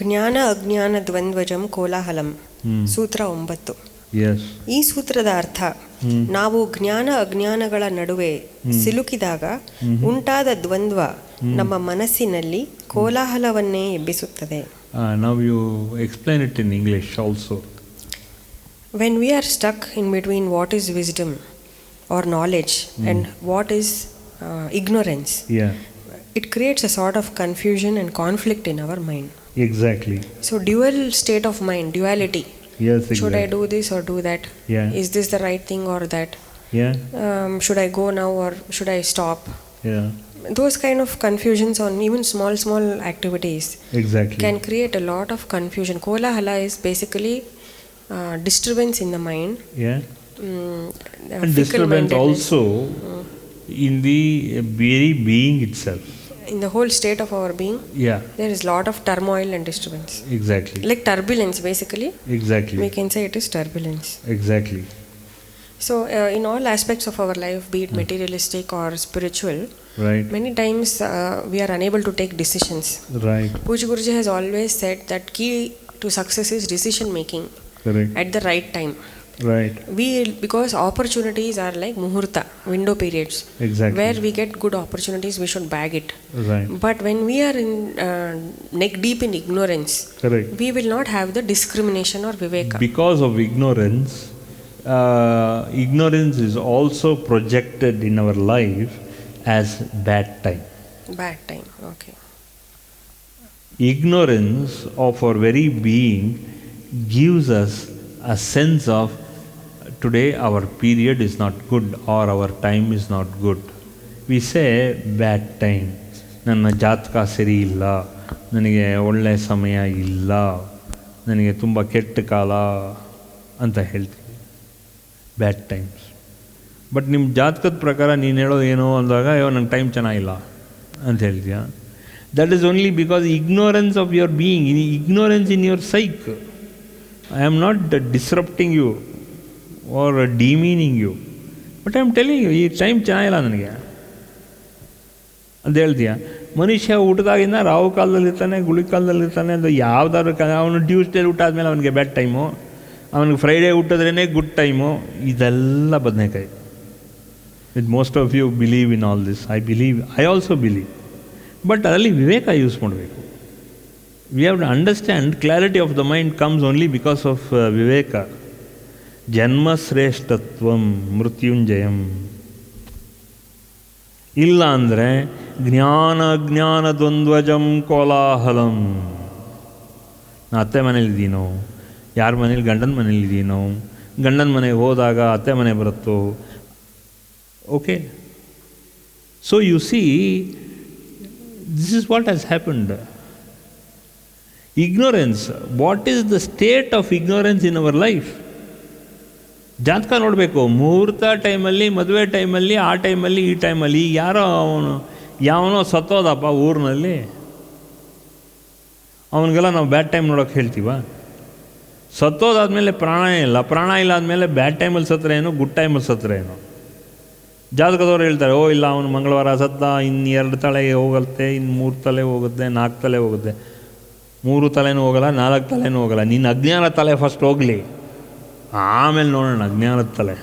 ಜ್ಞಾನ ಅಜ್ಞಾನ ದ್ವಂದ್ವಜಂ ಕೋಲಾಹಲಂ ಸೂತ್ರ 9. ಈ ಸೂತ್ರದ ಅರ್ಥ, ನಾವು ಜ್ಞಾನ ಅಜ್ಞಾನಗಳ ನಡುವೆ ಸಿಲುಕಿದಾಗ ಉಂಟಾದ ದ್ವಂದ್ವ ನಮ್ಮ ಮನಸ್ಸಿನಲ್ಲಿ ಕೋಲಾಹಲವನ್ನೇ ಎಬ್ಬಿಸುತ್ತದೆ. Now you explain it in English also. When we are stuck in between what is wisdom or knowledge and what is ignorance, it creates a sort of confusion and conflict in our mind. Exactly. So dual state of mind, duality. Yes, exactly. Should I do this or do that? Is this the right thing or that? Should I go now or should I stop? Those kind of confusions on even small activities can create a lot of confusion. Kolahala is basically disturbance in the mind. And disturbance also in the very being itself. In the whole state of our being, there is lot of turmoil and disturbance. Exactly. Like turbulence, basically. Exactly. We can say it is turbulence. Exactly. So, in all aspects of our life, be it materialistic or spiritual, many times we are unable to take decisions. Pooja Guruji has always said that key to success is decision making. At the right time. Because opportunities are like muhurta, window periods. Where we get good opportunities, we should bag it. But when we are in neck deep in ignorance, we will not have the discrimination or viveka. Because of ignorance, ignorance is also projected in our life as bad time. Bad time, okay. Ignorance of our very being gives us a sense of today our period is not good or our time is not good. We say bad time. ನನ್ನ ಜಾತಕ ಸರಿ ಇಲ್ಲ, ನನಗೆ ಒಳ್ಳೆಯ ಸಮಯ ಇಲ್ಲ, ನನಗೆ ತುಂಬ ಕೆಟ್ಟ ಕಾಲ ಅಂತ ಹೇಳ್ತೀವಿ. ಬ್ಯಾಡ್ ಟೈಮ್ಸ್. ಬಟ್ ನಿಮ್ಮ ಜಾತಕದ ಪ್ರಕಾರ ನೀನು ಹೇಳೋದು ಏನೋ ಅಂದಾಗ ನಂಗೆ ಟೈಮ್ ಚೆನ್ನಾಗಿಲ್ಲ ಅಂತ ಹೇಳ್ತೀಯ. That is only because ignorance of your being, ignorance in your psyche. I am not disrupting you or demeaning you, but I am telling you, ಈ ಟೈಮ್ ಚೆನ್ನಾಗಿಲ್ಲ ನನಗೆ ಅಂತ ಹೇಳ್ತೀಯ. ಮನುಷ್ಯ ಊಟದಾಗಿಂದ ರಾವು ಕಾಲದಲ್ಲಿರ್ತಾನೆ, ಗುಳಿ ಕಾಲದಲ್ಲಿರ್ತಾನೆ. ಅದು ಯಾವ್ದಾದ್ರು ಅವನು ಟ್ಯೂಸ್ಡೇ ಊಟ ಆದಮೇಲೆ ಅವನಿಗೆ ಬ್ಯಾಡ್ ಟೈಮು, ಅವನಿಗೆ ಫ್ರೈಡೇ ಊಟದ್ರೇ ಗುಡ್ ಟೈಮು. ಇದೆಲ್ಲ ಬದನೆಕಾಯಿ. With most of you believe in all this. I also believe. But ಅದರಲ್ಲಿ ವಿವೇಕ ಯೂಸ್ ಮಾಡಬೇಕು. We have to understand clarity of the mind comes only because of viveka. Janma shreshtatvam mrutyunjayam. Illa andre ಜ್ಞಾನ ಜ್ಞಾನ ದ್ವಂದ್ವಜಂ ಕೋಲಾಹಲಂ. ನಾ ಅತ್ತೆ ಮನೇಲಿದ್ದೀನೋ, ಯಾರ ಮನೇಲಿ ಗಂಡನ ಮನೇಲಿದ್ದೀನೋ, ಗಂಡನ ಮನೆಗೆ ಹೋದಾಗ ಅತ್ತೆ ಮನೆ ಬರುತ್ತೋ. Okay, so U C, this is what has happened. Ignorance. What is the state of ignorance in our life? ಜಾತಕ ನೋಡಬೇಕು. ಮುಹೂರ್ತ ಟೈಮಲ್ಲಿ, ಮದುವೆ ಟೈಮಲ್ಲಿ, ಆ ಟೈಮಲ್ಲಿ, ಈ ಟೈಮಲ್ಲಿ ಯಾವನೋ ಸತ್ತೋದಪ್ಪ ಊರಿನಲ್ಲಿ, ಅವನಿಗೆಲ್ಲ ನಾವು ಬ್ಯಾಡ್ ಟೈಮ್ ನೋಡೋಕೆ ಹೇಳ್ತೀವ? ಸತ್ತೋದಾದ್ಮೇಲೆ ಪ್ರಾಣ ಇಲ್ಲ, ಪ್ರಾಣ ಇಲ್ಲ ಆದಮೇಲೆ ಬ್ಯಾಡ್ ಟೈಮಲ್ಲಿ ಸತ್ತರೆ ಏನು, ಗುಡ್ ಟೈಮಲ್ಲಿ ಸತ್ತರೆ ಏನು? ಜಾತಕದವ್ರು ಹೇಳ್ತಾರೆ, ಓ ಇಲ್ಲ ಅವನು ಮಂಗಳವಾರ ಸತ್ತ, ಇನ್ನು 2 ತಲೆ ಹೋಗುತ್ತೆ, ಇನ್ನು 3 ತಲೆ ಹೋಗುತ್ತೆ, 4 ತಲೆ ಹೋಗುತ್ತೆ. 3 ತಲೆನೂ ಹೋಗಲ್ಲ, 4 ತಲೆನೂ ಹೋಗಲ್ಲ. ನಿನ್ನ ಅಜ್ಞಾನ ತಲೆ ಫಸ್ಟ್ ಹೋಗಲಿ, ಆಮೇಲೆ ನೋಡೋಣ ಅಜ್ಞಾನದ ತಲೆ.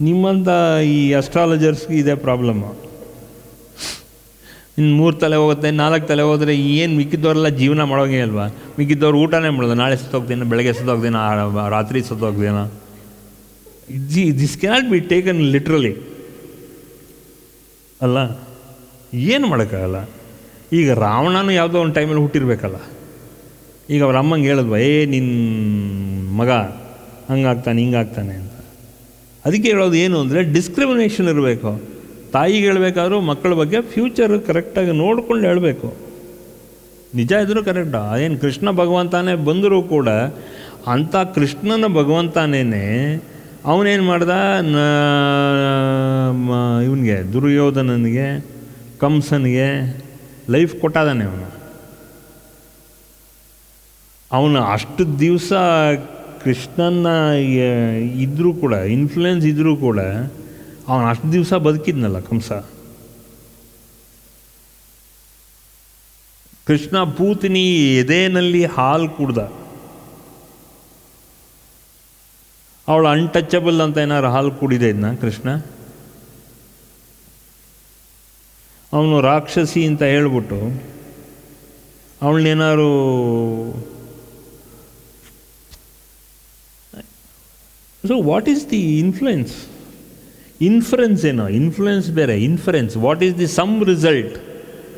ನಿಮ್ಮಂಥ ಈ ಅಸ್ಟ್ರಾಲಜರ್ಸ್ಗೆ ಇದೇ ಪ್ರಾಬ್ಲಮ್ಮು. ಇನ್ನು 3 ತಲೆ ಹೋಗುತ್ತೆ, 4 ತಲೆ ಹೋದರೆ ಏನು ಮಿಕ್ಕಿದ್ದವರೆಲ್ಲ ಜೀವನ ಮಾಡೋಂಗೆ ಅಲ್ವಾ? ಮಿಕ್ಕಿದ್ದವ್ರು ಊಟನೇ ಮಾಡೋದು. ನಾಳೆ ಸತ್ತೋಗ್ದೇನ, ಬೆಳಗ್ಗೆ ಸತ್ತೋಗ್ದೇನ, ರಾತ್ರಿ ಸತ್ತೋಗ್ದೇನ. This cannot be taken literally ಅಲ್ಲ. ಏನು ಮಾಡೋಕ್ಕಾಗಲ್ಲ. ಈಗ ರಾವಣನೂ ಯಾವುದೋ ಒಂದು ಟೈಮಲ್ಲಿ ಹುಟ್ಟಿರ್ಬೇಕಲ್ಲ. ಈಗ ಅವ್ರ ಅಮ್ಮಂಗೆ ಹೇಳಿದ್ವ, ನಿನ್ನ ಮಗ ಹಂಗಾಗ್ತಾನೆ ಹಿಂಗಾಗ್ತಾನೆ ಅಂತ. ಅದಕ್ಕೆ ಹೇಳೋದು ಏನು ಅಂದರೆ, ಡಿಸ್ಕ್ರಿಮಿನೇಷನ್ ಇರಬೇಕು. ತಾಯಿಗೆ ಹೇಳಬೇಕಾದ್ರೂ ಮಕ್ಕಳ ಬಗ್ಗೆ ಫ್ಯೂಚರ್ ಕರೆಕ್ಟಾಗಿ ನೋಡ್ಕೊಂಡು ಹೇಳಬೇಕು. ನಿಜ ಇದ್ರೂ ಕರೆಕ್ಟಾ. ಅದೇನು ಕೃಷ್ಣ ಭಗವಂತನೇ ಬಂದರೂ ಕೂಡ ಅಂಥ ಕೃಷ್ಣನ ಭಗವಂತನೇ ಅವನೇನು ಮಾಡ್ದ, ಇವನಿಗೆ ದುರ್ಯೋಧನನಿಗೆ, ಕಂಸನಿಗೆ ಲೈಫ್ ಕೊಟ್ಟಾದಾನೆ. ಅವನು ಅಷ್ಟು ದಿವಸ ಕೃಷ್ಣನ ಇದ್ದರೂ ಕೂಡ, ಇನ್ಫ್ಲುಯೆನ್ಸ್ ಇದ್ದರೂ ಕೂಡ ಅವನು ಅಷ್ಟು ದಿವಸ ಬದುಕಿದ್ನಲ್ಲ ಕಂಸ. ಕೃಷ್ಣ ಪೂತಿನಿ ಎದೆನಲ್ಲಿ ಹಾಲು ಕುಡ್ದ. ಅವಳು ಅನ್ಟಚಬಲ್ ಅಂತ ಏನಾದ್ರು ಹಾಲು ಕುಡಿದೆ ಇದನ್ನ ಕೃಷ್ಣ? ಅವನು ರಾಕ್ಷಸಿ ಅಂತ ಹೇಳ್ಬಿಟ್ಟು ಅವಳನ್ನೇನಾರು so what is the influence? Inference ಏನೋ, ಇನ್ಫ್ಲುಯೆನ್ಸ್ ಬೇರೆ, inference. What is the some result?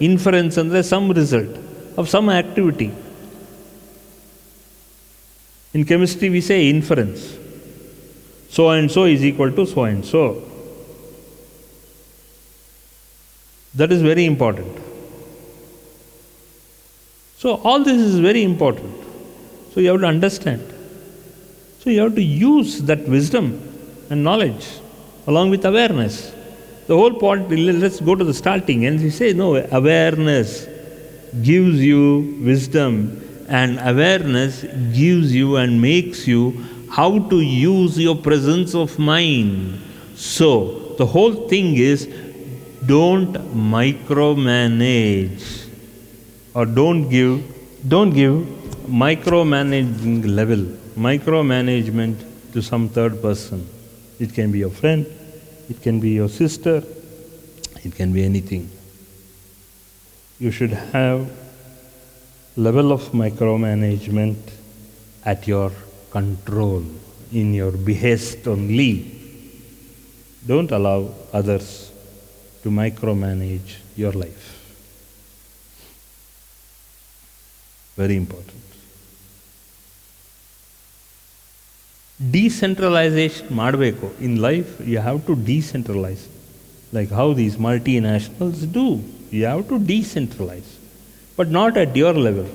Inference ಅಂದರೆ some result of some activity. In chemistry we say inference. So and so is equal to so and so. That is very important. So all this is very important. So you have to understand. So you have to use that wisdom and knowledge along with awareness. The whole point, let's go to the starting and we say, no, awareness gives you wisdom, and awareness gives you and makes you how to use your presence of mind. So the whole thing is, don't micromanage, or don't give micromanaging level, micromanagement to some third person. It can be your friend, it can be your sister, it can be anything. You should have level of micromanagement at your control, in your behest only. Don't allow others to micromanage your life. Very important. Decentralization ಮಾಡಬೇಕು. In life you have to decentralize. Like how these multinationals do. You have to decentralize. But not at your level.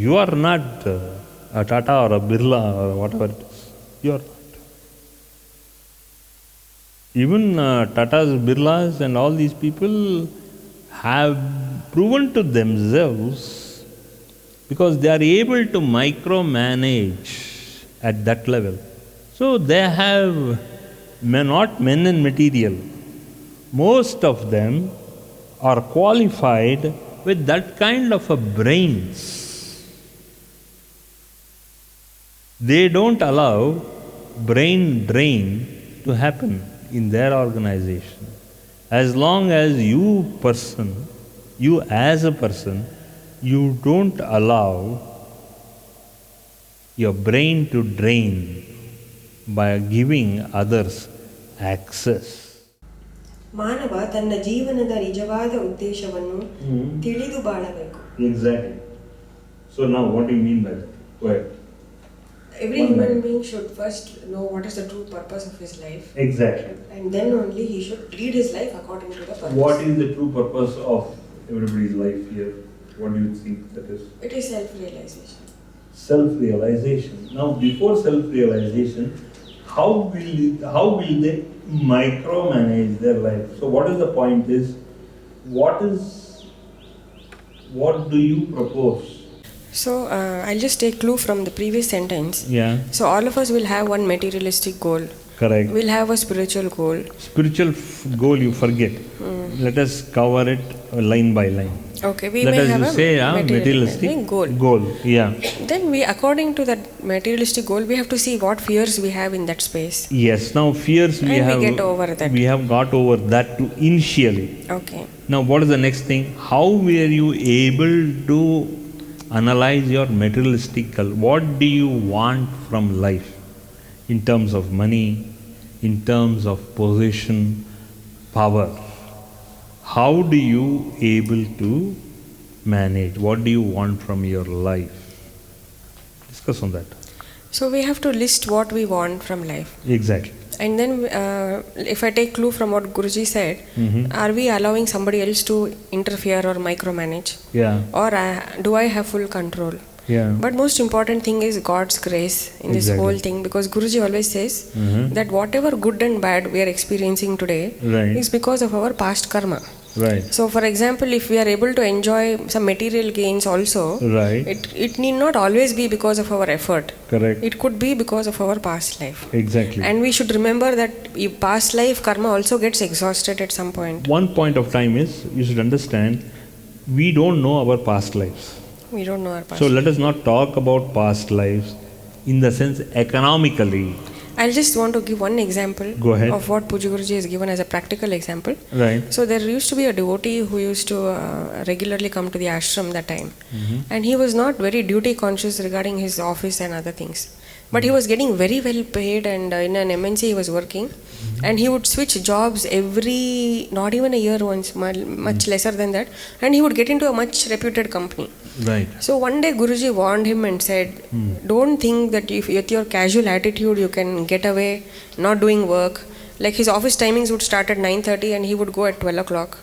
You are not a Tata or a Birla or whatever it is. You are not. Even Tatas, Birlas and all these people have proven to themselves, because they are able to micromanage at that level. So they have not men and material. Most of them are qualified with that kind of a brains. They don't allow brain drain to happen in their organization. As long as you as a person, you don't allow your brain to drain by giving others access. ಮಾನವ ತನ್ನ ಜೀವನದ ನಿಜವಾದ ಉದ್ದೇಶವನ್ನು ತಿಳಿದು ಬಾಳಬೇಕು. Exactly. So now what do you mean by that? Go ahead. Every human being should first know what is the true purpose of his life. Exactly. And then only he should lead his life according to the purpose. What is the true purpose of everybody's life here? What do you think that is? It is self-realization. Self-realization. Now, before self-realization, how will they micromanage their life? So, what is the point is, what do you propose? So, I'll just take clue from the previous sentence. Yeah. So, all of us will have one materialistic goal. Correct. We'll have a spiritual goal. Spiritual goal you forget. Let us cover it line by line. Okay, we may have a materialistic goal. Yeah. Then according to that materialistic goal, we have to see what fears we have in that space. Yes. Now fears we get over that. We have got over that initially. Okay. Now what is the next thing? How were you able to analyze your materialistic goal? What do you want from life? In terms of money, in terms of position, power. How do you able to manage? What do you want from your life? Discuss on that. So we have to list what we want from life. Exactly. And then if I take clue from what Guruji said, are we allowing somebody else to interfere or micromanage? Yeah. Or do I have full control? Yeah. But most important thing is God's grace in this whole thing, because Guruji always says that whatever good and bad we are experiencing today is because of our past karma. Right. So for example, if we are able to enjoy some material gains also, it need not always be because of our effort. Correct. It could be because of our past life. Exactly. And we should remember that past life karma also gets exhausted at some point. One point of time is, you should understand, we don't know our past lives. We don't know our past. So let us not talk about past lives in the sense economically. I just want to give one example of what Pujya Guruji has given as a practical example. Right. So there used to be a devotee who used to regularly come to the ashram that time. And he was not very duty conscious regarding his office and other things. But he was getting very well paid, and in an MNC he was working. And he would switch jobs not even a year once, much lesser than that. And he would get into a much reputed company. Right. So one day Guruji warned him and said, don't think that if with your casual attitude you can get away not doing work. Like his office timings would start at 9:30 and he would go at 12 o'clock,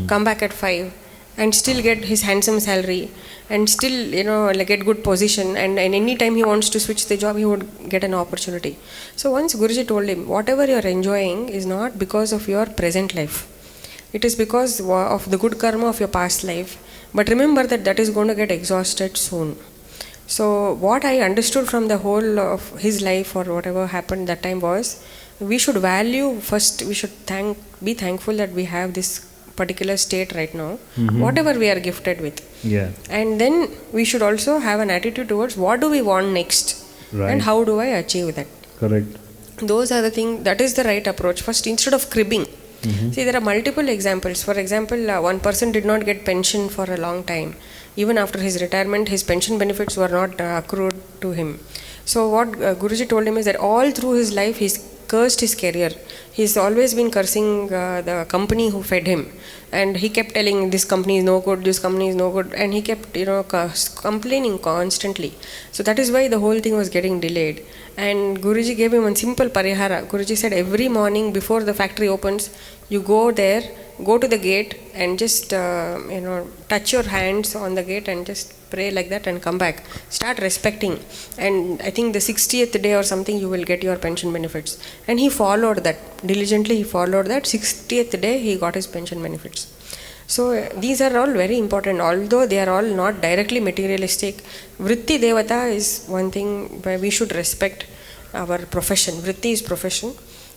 come back at 5 and still get his handsome salary and still, get good position, and any time he wants to switch the job, he would get an opportunity. So once Guruji told him, whatever you are enjoying is not because of your present life. It is because of the good karma of your past life. But remember that is going to get exhausted soon. So what I understood from the whole of his life or whatever happened that time was, we should value first, we should be thankful that we have this particular state right now, whatever we are gifted with. Yeah. And then we should also have an attitude towards what do we want next, and how do I achieve that. Correct. Those are the things, that is the right approach. First, instead of cribbing. See, there are multiple examples. For example, one person did not get pension for a long time. Even after his retirement, his pension benefits were not accrued to him. So what Guruji told him is that all through his life, he's cursed his career. He's always been cursing the company who fed him. And he kept telling, this company is no good, this company is no good. And he kept, complaining constantly. So that is why the whole thing was getting delayed. And Guruji gave him one simple parihara. Guruji said, every morning before the factory opens, you go there, go to the gate and just, touch your hands on the gate and just pray like that and come back. Start respecting. And I think the 60th day or something, you will get your pension benefits. And he followed that. Diligently he followed that. 60th day, he got his pension benefits. So these are all very important. Although they are all not directly materialistic, Vritti Devata is one thing where we should respect our profession. Vritti is profession.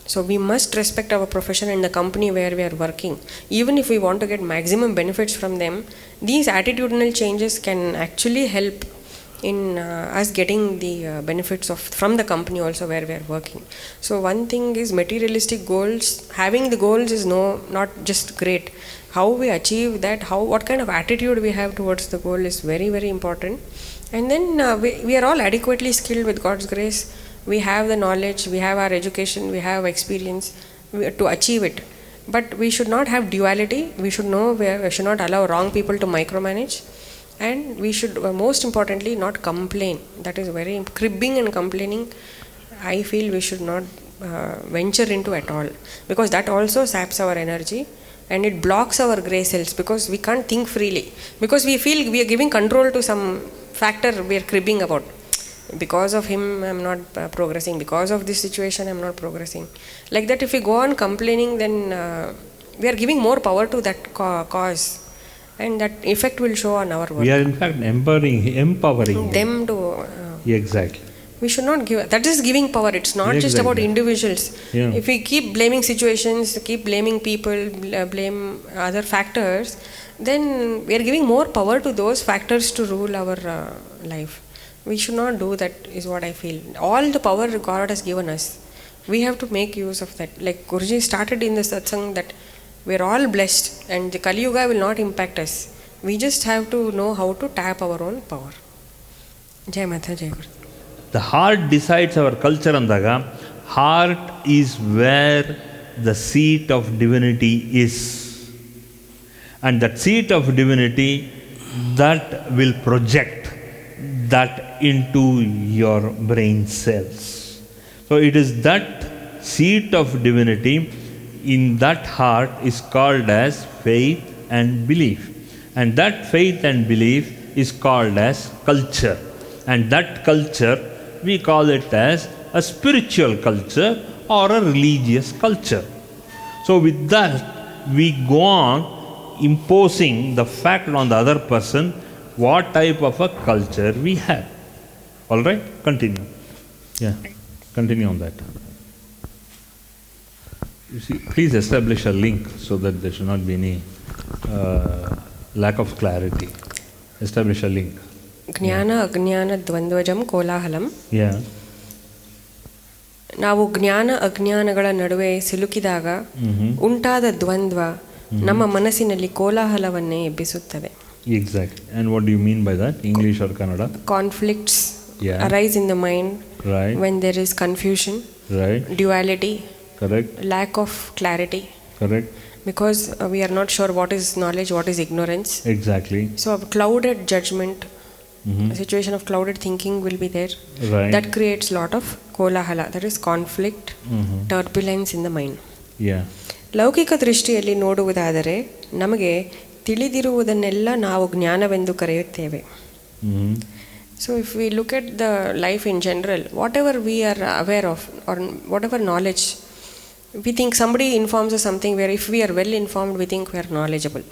So we must respect our profession and the company where we are working. Even if we want to get maximum benefits from them, these attitudinal changes can actually help in us getting the benefits from the company also where we are working. So one thing is materialistic goals. Having the goals is not just great. How we achieve that, what kind of attitude we have towards the goal is very, very important. And then we are all adequately skilled with God's grace. We have the knowledge, we have our education, we have experience to achieve it. But we should not have duality. We should know we should not allow wrong people to micromanage. And we should, most importantly, not complain. That is very cribbing and complaining. I feel we should not venture into at all, because that also saps our energy and it blocks our gray cells, because we can't think freely, because we feel we are giving control to some factor we are cribbing about. Because of him, I am not progressing. Because of this situation, I am not progressing. Like that, if we go on complaining, then we are giving more power to that cause. And that effect will show on our work. We are in fact empowering them to... exactly. We should not give... That is giving power. It's not just about individuals. Yeah. If we keep blaming situations, keep blaming people, blame other factors, then we are giving more power to those factors to rule our life. We should not do that, is what I feel. All the power God has given us, we have to make use of that. Like Guruji started in the satsang that we are all blessed and the Kali Yuga will not impact us. We just have to know how to tap our own power. Jai Mata, Jai Guru. The heart decides our culture andaga. Heart is where the seat of divinity is. And that seat of divinity, that will project that into your brain cells. So it is that seat of divinity in that heart is called as faith and belief. And that faith and belief is called as culture. And that culture, we call it as a spiritual culture or a religious culture. So with that, we go on imposing the fact on the other person what type of a culture we have. All right? Continue. Yeah. Continue on that. You see, please establish a link so that there should not be any lack of clarity. Establish a link. ಜ್ಞಾನ ಅಜ್ಞಾನ ದ್ವಂದ್ವಜಂ ಕೋಲಾಹಲಂ. Yeah. ನಾವು ಜ್ಞಾನ ಅಜ್ಞಾನಗಳ ನಡುವೆ ಸಿಲುಕಿದಾಗ ಉಂಟಾದ ದ್ವಂದ್ವ ನಮ್ಮ ಮನಸ್ಸಿನಲ್ಲಿ ಕೋಲಾಹಲವನ್ನೇ ಎಬ್ಬಿಸುತ್ತದೆ. Exactly. And what do you mean by that? English or Kannada? Conflicts arise in the mind when there is confusion, duality, correct, lack of clarity, correct, because we are not sure what is knowledge, what is ignorance. Exactly. So a clouded judgment, a situation of clouded thinking will be there. That creates lot of kolahala, that is conflict, turbulence in the mind. Yeah. ಲೌಕಿಕ ದೃಷ್ಟಿಯಲ್ಲಿ ನೋಡುವುದಾದರೆ ನಮಗೆ ತಿಳಿದಿರುವುದನ್ನೆಲ್ಲ ನಾವು ಜ್ಞಾನವೆಂದು ಕರೆಯುತ್ತೇವೆ. So if we look at the life in general, whatever we are aware of or whatever knowledge, we think somebody informs us something where if we are well informed, we think we are knowledgeable.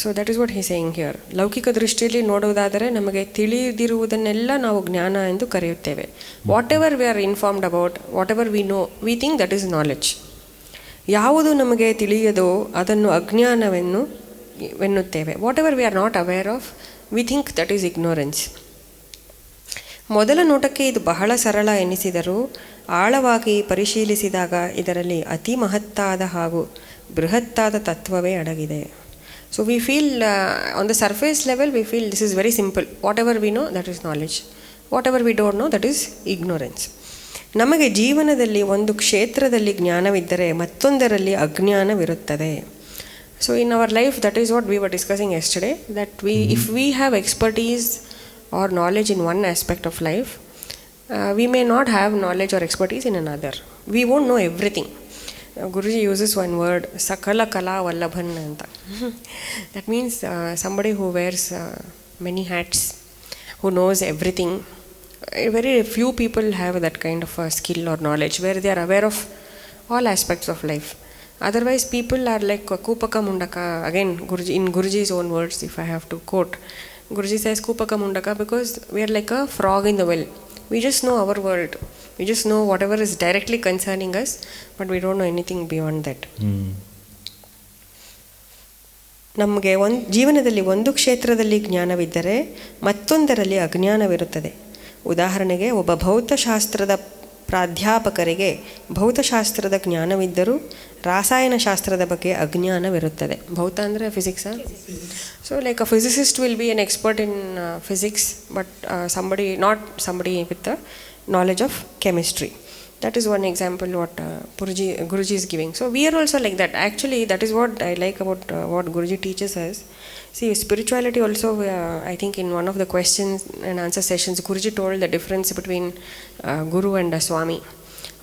So that is what he is saying here. ಲೌಕಿಕ ದೃಷ್ಟಿಯಲ್ಲಿ ನೋಡುವುದಾದರೆ ನಮಗೆ ತಿಳಿದಿರುವುದನ್ನೆಲ್ಲ ನಾವು ಜ್ಞಾನ ಎಂದು ಕರೆಯುತ್ತೇವೆ. Whatever we are informed about, whatever we know, we think that is knowledge. ಯಾವುದು ನಮಗೆ ತಿಳಿಯದೋ ಅದನ್ನು ಅಜ್ಞಾನವೆನ್ನುತ್ತೇವೆ. Whatever we are not aware of, we think that is ignorance. ಮೊದಲ ನೋಟಕ್ಕೆ ಇದು ಬಹಳ ಸರಳ ಎನಿಸಿದರೂ ಆಳವಾಗಿ ಪರಿಶೀಲಿಸಿದಾಗ ಇದರಲ್ಲಿ ಅತಿ ಮಹತ್ತಾದ ಹಾಗೂ ಬೃಹತ್ತಾದ ತತ್ವವೇ ಅಡಗಿದೆ. So we feel on the surface level we feel this is very simple. Whatever we know that is knowledge, whatever we don't know that is ignorance. ನಮಗೆ ಜೀವನದಲ್ಲಿ ಒಂದು ಕ್ಷೇತ್ರದಲ್ಲಿ ಜ್ಞಾನವಿದ್ದರೆ ಮತ್ತೊಂದರಲ್ಲಿ ಅಜ್ಞಾನವಿರುತ್ತದೆ. So in our life that is what we were discussing yesterday, that if we have expertise or knowledge in one aspect of life, we may not have knowledge or expertise in another. We won't know everything. Guruji uses one word, sakala kala vallabhan anta. That means somebody who wears many hats, who knows everything. Very few people have that kind of skill or knowledge where they are aware of all aspects of life. Otherwise people are like kupaka mundaka. Again, Guruji, in Guruji's own words, if I have to quote, Guruji says kupaka mundaka because we are like a frog in the well. We just know our world. We just know whatever is directly concerning us, but we don't know anything beyond that. ನಮಗೆ ಜೀವನದಲ್ಲಿ ಒಂದು ಕ್ಷೇತ್ರದಲ್ಲಿ ಜ್ಞಾನವಿದ್ದರೆ ಮತ್ತೊಂದರಲ್ಲಿ ಅಜ್ಞಾನವಿರುತ್ತದೆ. ಉದಾಹರಣೆಗೆ ಒಬ್ಬ ಭೌತಶಾಸ್ತ್ರದ ಪ್ರಾಧ್ಯಾಪಕರಿಗೆ ಭೌತಶಾಸ್ತ್ರದ ಜ್ಞಾನವಿದ್ದರೂ ರಾಸಾಯನಶಾಸ್ತ್ರದ ಬಗ್ಗೆ ಅಜ್ಞಾನವಿರುತ್ತದೆ. ಭೌತ ಅಂದರೆ ಫಿಸಿಕ್ಸಾ? So like a physicist will be an expert in physics, but not somebody with the knowledge of chemistry. That is one example what Guruji is giving. So we are also like that. Actually, that is what I like about what Guruji teaches us. See, spirituality also, I think in one of the questions and answer sessions, Guruji told the difference between Guru and a Swami.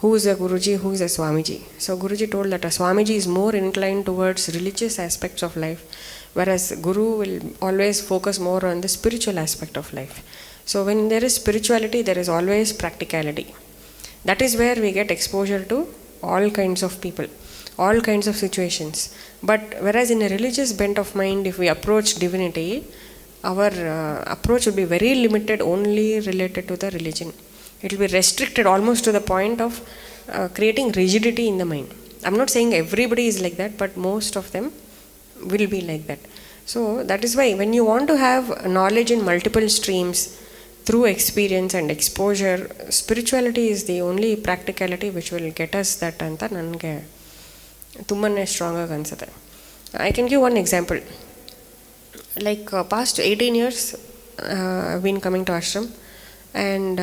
Who is a Guruji, who is a Swamiji? So Guruji told that a Swamiji is more inclined towards religious aspects of life, whereas Guru will always focus more on the spiritual aspect of life. So when there is spirituality, there is always practicality. That is where we get exposure to all kinds of people, all kinds of situations. But whereas in a religious bent of mind, if we approach divinity, our approach would be very limited, only related to the religion. It will be restricted almost to the point of creating rigidity in the mind. I'm not saying everybody is like that, but most of them will be like that. So that is why when you want to have knowledge in multiple streams, through experience and exposure, spirituality is the only practicality which will get us that anta nange tummane strong ಆಗಿ ಅನ್ಸುತ್ತೆ. I can give one example. Like past 18 years I've been coming to ashram, and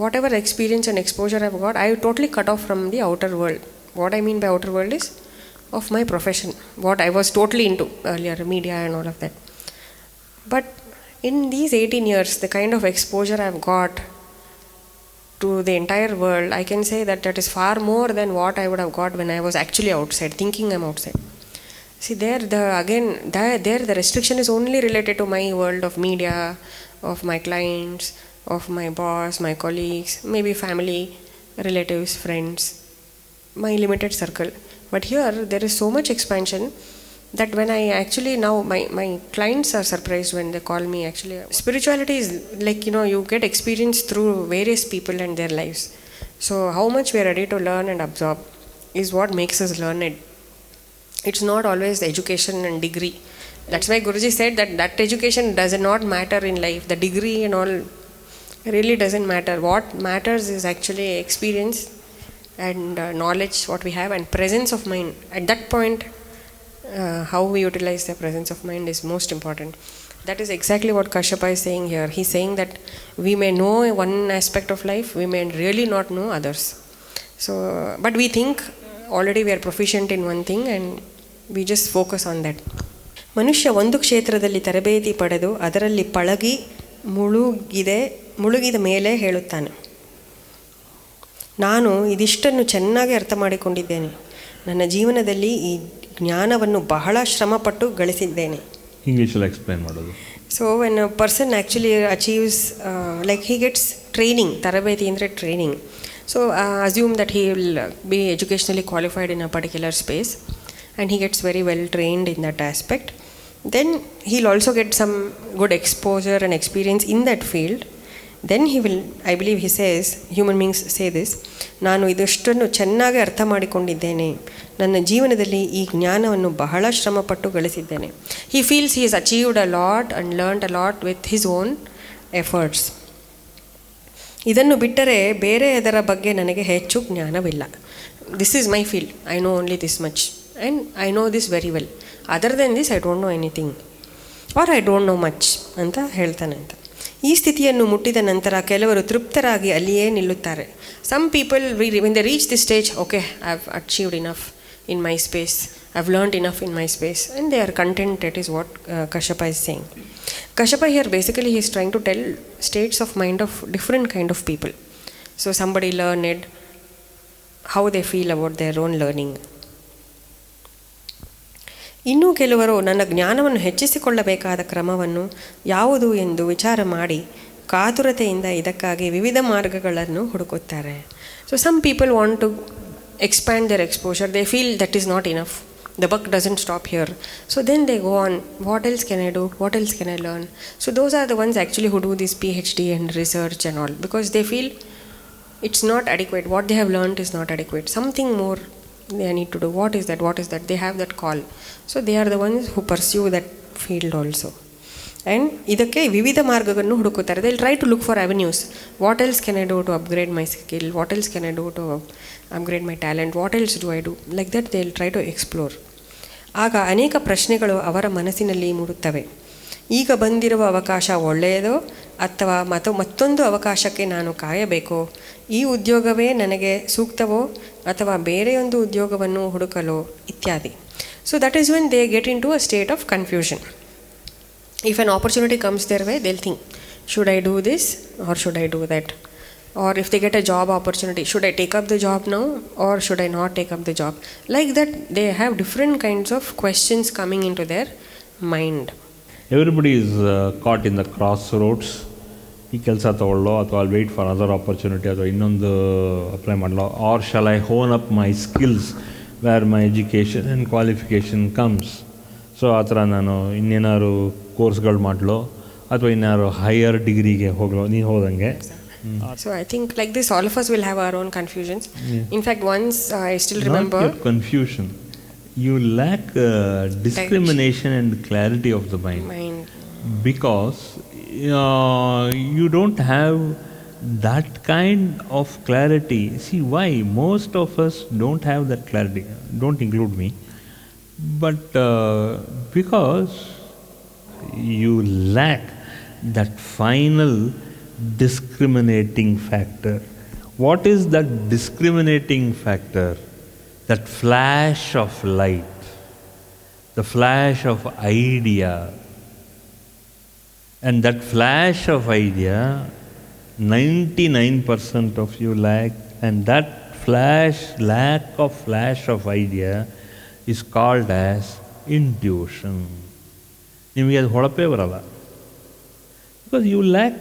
whatever experience and exposure I've got, I totally cut off from the outer world. What I mean by outer world is of my profession, what I was totally into earlier, media and all of that. But in these 18 years, the kind of exposure I've got to the entire world, I can say that that is far more than what I would have got when I was actually outside, thinking I'm outside. See, there the restriction is only related to my world of media, of my clients, of my boss, my colleagues, maybe family, relatives, friends, my limited circle. But here, there is so much expansion that when I actually now, my clients are surprised when they call me. Actually, spirituality is like, you get experience through various people and their lives. So how much we are ready to learn and absorb is what makes us learned. It's not always the education and degree That's why Guruji said that education does not matter in life. The degree and all really doesn't matter. What matters is actually experience and knowledge, what we have, and presence of mind. At that point, how we utilize the presence of mind is most important. That is exactly what Kashyapa is saying here. He's saying that we may know one aspect of life, we may really not know others. So, but we think already we are proficient in one thing and we just focus on that. ಮನುಷ್ಯ ಒಂದು ಕ್ಷೇತ್ರದಲ್ಲಿ ತರಬೇತಿ ಪಡೆದು ಅದರಲ್ಲಿ ಪಳಗಿ ಮುಳುಗಿದ ಮೇಲೆ ಹೇಳುತ್ತಾನೆ, ನಾನು ಇದಿಷ್ಟನ್ನು ಚೆನ್ನಾಗಿ ಅರ್ಥ ಮಾಡಿಕೊಂಡಿದ್ದೇನೆ, ನನ್ನ ಜೀವನದಲ್ಲಿ ಈ ಜ್ಞಾನವನ್ನು ಬಹಳ ಶ್ರಮಪಟ್ಟು ಗಳಿಸಿದ್ದೇನೆ. ಇಂಗ್ಲೀಷಲ್ಲಿ ಎಕ್ಸ್ಪ್ಲೈನ್ ಮಾಡೋದು. So when a person actually achieves like he gets training, ತರಬೇತಿ ಅಂದರೆ training. So assume that he will be educationally qualified in a particular space and he gets very well trained in that aspect. Then he'll also get some good exposure and experience in that field. Then he will, I believe he says, human beings say this, ನಾನು ಇದಷ್ಟನ್ನು ಚೆನ್ನಾಗಿ ಅರ್ಥ ಮಾಡಿಕೊಂಡಿದ್ದೇನೆ, ನನ್ನ ಜೀವನದಲ್ಲಿ ಈ ಜ್ಞಾನವನ್ನು ಬಹಳ ಶ್ರಮಪಟ್ಟು ಗಳಿಸಿದ್ದೇನೆ. He feels he has achieved a lot and learned a lot with his own efforts. ಇದನ್ನು ಬಿಟ್ಟರೆ ಬೇರೆ ಅದರ ಬಗ್ಗೆ ನನಗೆ ಹೆಚ್ಚು ಜ್ಞಾನವಿಲ್ಲ. This is my field, I know only this much. And I know this very well. Other than this, I don't know anything. Or I don't know much ಅಂತ ಹೇಳ್ತಾನೆ ಅಂತ. ಈ ಸ್ಥಿತಿಯನ್ನು ಮುಟ್ಟಿದ ನಂತರ ಕೆಲವರು ತೃಪ್ತರಾಗಿ ಅಲ್ಲಿಯೇ ನಿಲ್ಲುತ್ತಾರೆ. Some people, when they reach this stage, okay, I've achieved enough in my space, I've learned enough in my space, and they are content. That is what Kashyapa is saying. Kashyapa here basically he is trying to tell states of mind of different kind of people. So somebody learned, how they feel about their own learning. ಇನ್ನೂ ಕೆಲವರು ನನ್ನ ಜ್ಞಾನವನ್ನು ಹೆಚ್ಚಿಸಿಕೊಳ್ಳಬೇಕಾದ ಕ್ರಮವನ್ನು ಯಾವುದು ಎಂದು ವಿಚಾರ ಮಾಡಿ ಕಾತುರತೆಯಿಂದ ಇದಕ್ಕಾಗಿ ವಿವಿಧ ಮಾರ್ಗಗಳನ್ನು ಹುಡುಕುತ್ತಾರೆ. So some people want to expand their exposure, they feel that is not enough, the buck doesn't stop here, so then they go on, what else can I do, what else can I learn. So those are the ones actually who do this PhD and research and all, because they feel it's not adequate, what they have learned is not adequate, something more they need to do. What is that, what is that, they have that call. So they are the ones who pursue that field also. And ಇದಕ್ಕೆ ವಿವಿಧ ಮಾರ್ಗಗಳನ್ನು ಹುಡುಕುತ್ತಾರೆ. They'll try to look for avenues. What else can I do to upgrade my skill, what else can I do to upgrade my talent, what else do I do, like that they'll try to explore. ಆಗ ಅನೇಕ ಪ್ರಶ್ನೆಗಳು ಅವರ ಮನಸ್ಸಿನಲ್ಲಿ ಮೂಡುತ್ತವೆ. ಈಗ ಬಂದಿರುವ ಅವಕಾಶ ಒಳ್ಳೆಯದೋ ಅಥವಾ ಮತ್ತೊಂದು ಅವಕಾಶಕ್ಕೆ ನಾನು ಕಾಯಬೇಕೋ, ಈ ಉದ್ಯೋಗವೇ ನನಗೆ ಸೂಕ್ತವೋ ಅಥವಾ ಬೇರೆಯೊಂದು ಉದ್ಯೋಗವನ್ನು ಹುಡುಕಲು ಇತ್ಯಾದಿ. So that is when they get into a state of confusion. If an opportunity comes their way, they'll think, should I do this or should I do that? Or if they get a job opportunity, should I take up the job now or should I not take up the job? Like that, they have different kinds of questions coming into their mind. Everybody is caught in the crossroads. ಈ ಕೆಲಸ ತಗೊಳ್ಳೋ ಅಥವಾ ಅಲ್ಲಿ wait for other opportunity ಅಥವಾ ಇನ್ನೊಂದು apply ಮಾಡಲೋ, or shall I hone up my skills where my education and qualification comes. So ಆ ಥರ ನಾನು ಇನ್ನೇನಾದ್ರು ಕೋರ್ಸ್ಗಳು ಮಾಡಲೋ ಅಥವಾ ಇನ್ನಾರು ಹೈಯರ್ ಡಿಗ್ರಿಗೆ ಹೋಗಲೋ, ನೀನು ಹೋದಂಗೆ. So I think like this all of us will have our own confusions. In fact, once I still remember, not your confusion, you lack discrimination and clarity of the mind. Because you don't have that kind of clarity. See why most of us don't have that clarity, don't include me, but because you lack that final discriminating factor. What is that discriminating factor? That flash of light, the flash of idea. And that flash of idea, 99% of you lack, and that lack of flash of idea is called as intuition. ನಿಮಗೆ ಅದು ಹೊಳಪೇ ಬರಲ್ಲ. Because you lack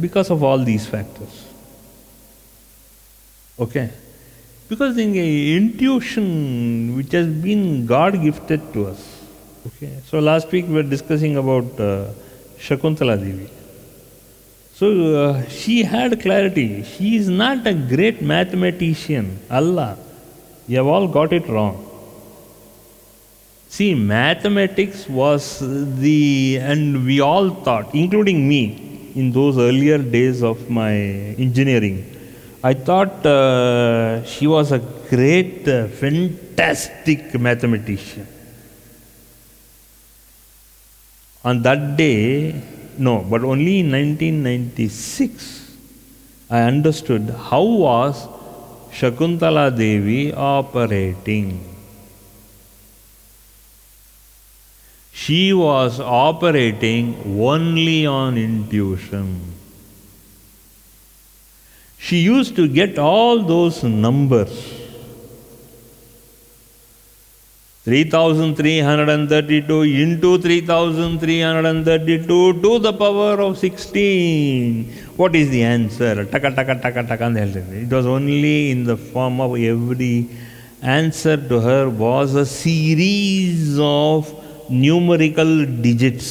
because of all these factors. Okay? Because in intuition which has been God gifted to us. Okay? So last week we were discussing about Shakuntala Devi. So she had clarity. She is not a great mathematician. Allah. You have all got it wrong. See, mathematics was and we all thought, including me, in those earlier days of my engineering, I thought she was a great, fantastic mathematician. On that day, no, but only in 1996, I understood how was Shakuntala Devi operating. She was operating only on intuition. She used to get all those numbers. 3,332 into 3,332 to the power of 16. What is the answer? Taka, taka, taka, taka. It was only in the form of every answer to her was a series of numerical digits.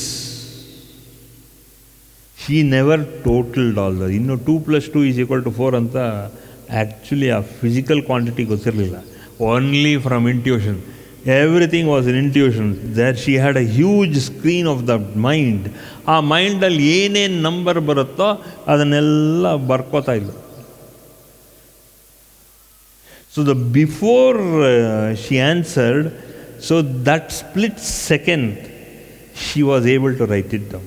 She never totaled all the. 2 plus 2 is equal to 4 anta actually a physical quantity gothirilla. Only from intuition. Everything was in intuition. There she had a huge screen of the mind. ಆ ಮೈಂಡಲ್ಲಿ ಏನೇನು number ಬರುತ್ತೋ ಅದನ್ನೆಲ್ಲ ಬರ್ಕೋತಾ ಇದ್ಲು. So before she answered, so that split second, she was able to write it down.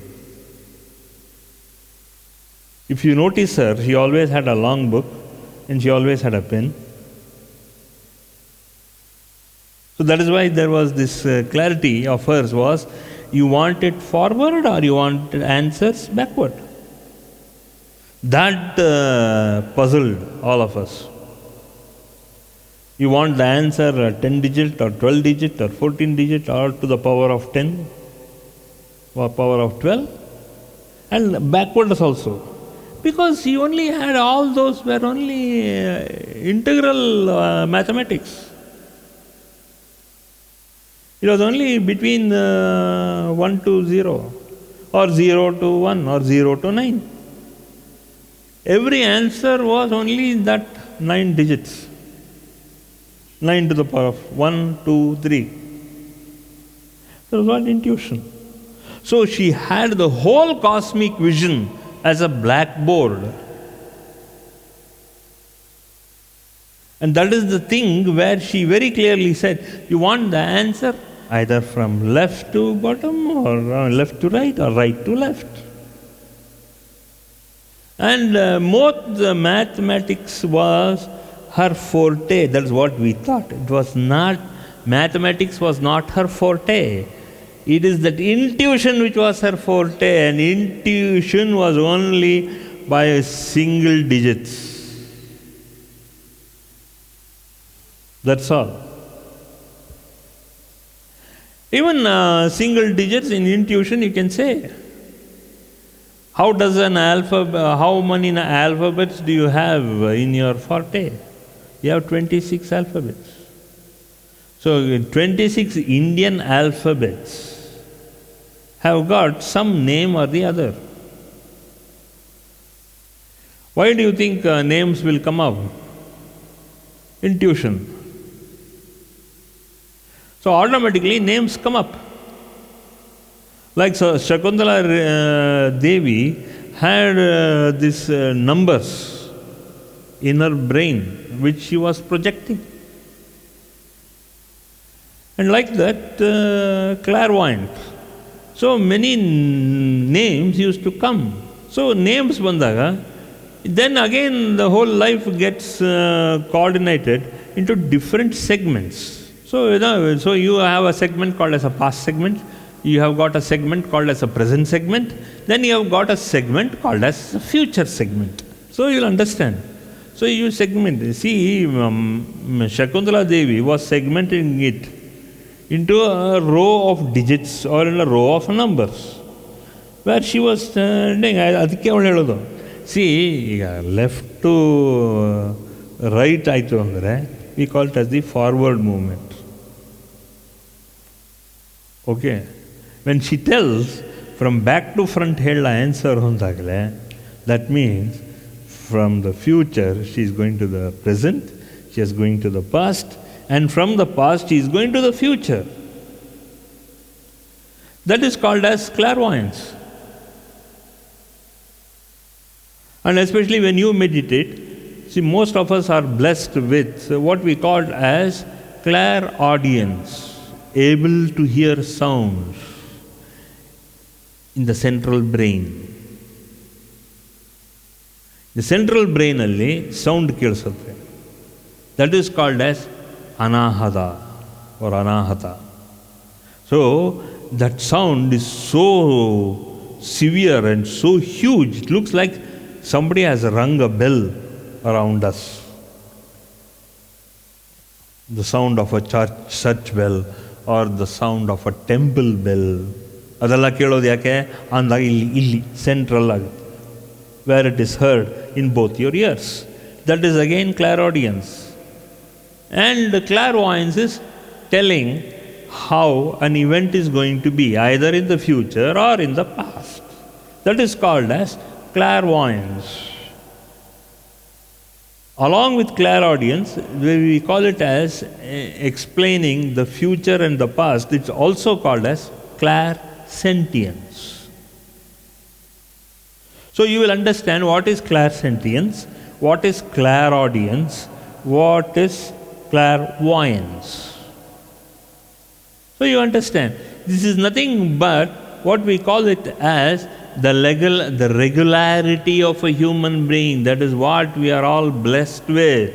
If you notice her, she always had a long book and she always had a pen. So that is why there was this clarity of hers was, you want it forward or you want answers backward. That puzzled all of us. You want the answer 10 digit or 12 digit or 14 digit or to the power of 10 or power of 12 and backwards also. Because she only had all those were only integral mathematics. It was only between 1 to 0 or 0 to 1 or 0 to 9. Every answer was only that 9 digits. 9 to the power of 1, 2, 3. That was what intuition. So she had the whole cosmic vision as a blackboard. And that is the thing where she very clearly said, you want the answer either from left to bottom or left to right or right to left. And both the mathematics was her forte. That's what we thought. It was not, mathematics was not her forte. It is that intuition which was her forte, and intuition was only by single digits. That's all. Even single digits in intuition you can say. How does an how many alphabets do you have in your forte? You have 26 alphabets. So 26 Indian alphabets have got some name or the other. Why do you think names will come up? Intuition. So automatically names come up. Like Shakuntala Devi had these numbers in her brain which she was projecting. And like that, clairvoyant. So many names used to come. So names bandaga, then again the whole life gets coordinated into different segments. So you have a segment called as a past segment, you have got a segment called as a present segment, then you have got a segment called as a future segment. So you'll understand. So you segment. See, Shakuntala Devi was segmenting it into a row of digits or in a row of numbers, where she was standing. ಅದಕ್ಕೆ ಅವಳು ಹೇಳೋದು, C ಈಗ left to right ಆಯಿತು ಅಂದರೆ we call it as the forward movement. Okay, when she tells from back to front ಹೇಳ answer ಅಂತಾಗಲೇ, that means from the future she is going to the present, she is going to the past, and from the past she is going to the future. That is called as clairvoyance. And especially when you meditate, see, most of us are blessed with what we call as clairaudience, able to hear sounds in the central brain. The central brain alli sound ಕೇಳಿಸುತ್ತೆ. That is called as anahata or anahata. So that sound is so severe and so huge, it looks like somebody has rung a bell around us. The sound of a church bell or the sound of a temple bell. ಅದೆಲ್ಲ ಕೇಳೋದು ಯಾಕೆ ಅಂದಾಗ ಇಲ್ಲಿ central ಆಗುತ್ತೆ, where it is heard in both your ears. That is again clairaudience. And clairvoyance is telling how an event is going to be, either in the future or in the past. That is called as clairvoyance. Along with clairaudience, we call it as explaining the future and the past. It's also called as clairsentience. So you will understand what is clairsentience, what is clairaudience, what is clairvoyance. So you understand, this is nothing but what we call it as the regularity of a human being. That is what we are all blessed with.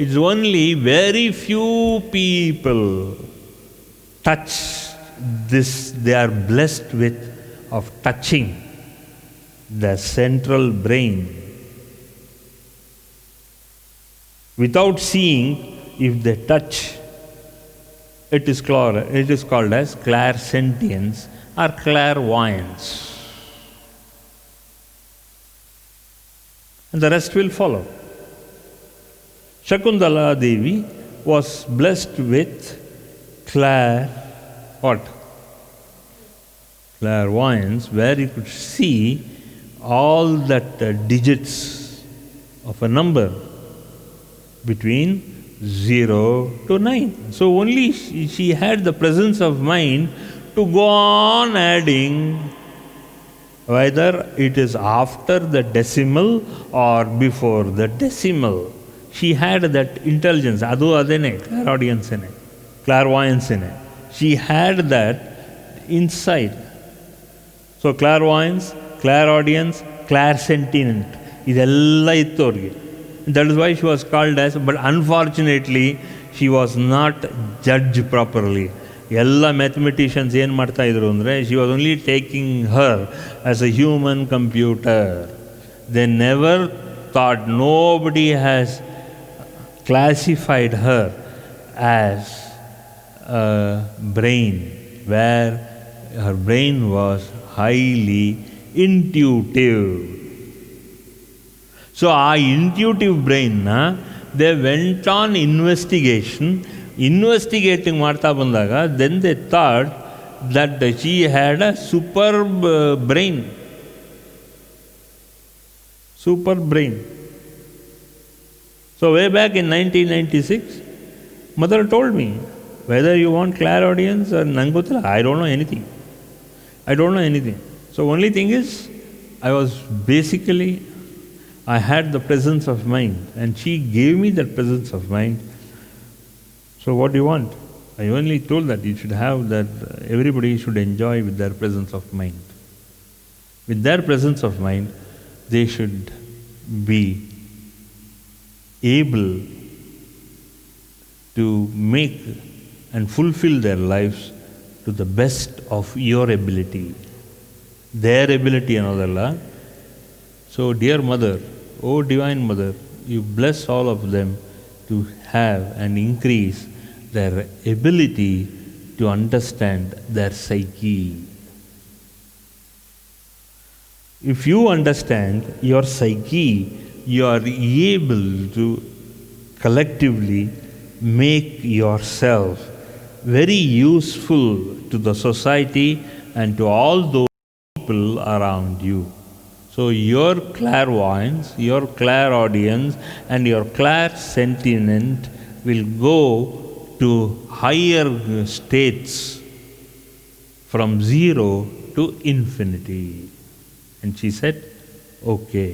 It's only very few people touch this, they are blessed with of touching the central brain. Without seeing, if they touch, it is called as clairsentience or clairvoyance. And the rest will follow. Shakuntala Devi was blessed with clairvoyance, where you could see all that digits of a number between 0 to 9. So only she had the presence of mind to go on adding, whether it is after the decimal or before the decimal. She had that intelligence. Adu adene clairaudience ine, clairvoyance ine. She had that insight. So clairvoyance, clairaudience, clairsentient, ಇದೆಲ್ಲ ಇತ್ತು ಅವ್ರಿಗೆ. That is why she was called as, but unfortunately she was not judged properly. ಎಲ್ಲ mathematicians ಏನು ಮಾಡ್ತಾ ಇದ್ರು ಅಂದರೆ, she was only taking her as a human computer. They never thought, nobody has classified her as a brain, where her brain was highly intuitive. So our intuitive brain, they went on investigating ಮಾಡ್ತಾ ಬಂದಾಗ, then they thought that she had a superb brain. So way back in 1996, mother told me, whether you want clairaudience or nangothila, I don't know anything. So only thing is, I had the presence of mind, and she gave me that presence of mind. So what do you want? I only told that you should have that, everybody should enjoy with their presence of mind. With their presence of mind, they should be able to make and fulfill their lives to the best of your ability. Their ability another. So dear Mother, O Divine Mother, you bless all of them to have and increase their ability to understand their psyche. If you understand your psyche, you are able to collectively make yourself very useful to the society and to all those people around you. So your clairvoyance, your clairaudience, and your clairsentient will go to higher states from 0 to infinity. And she said, okay,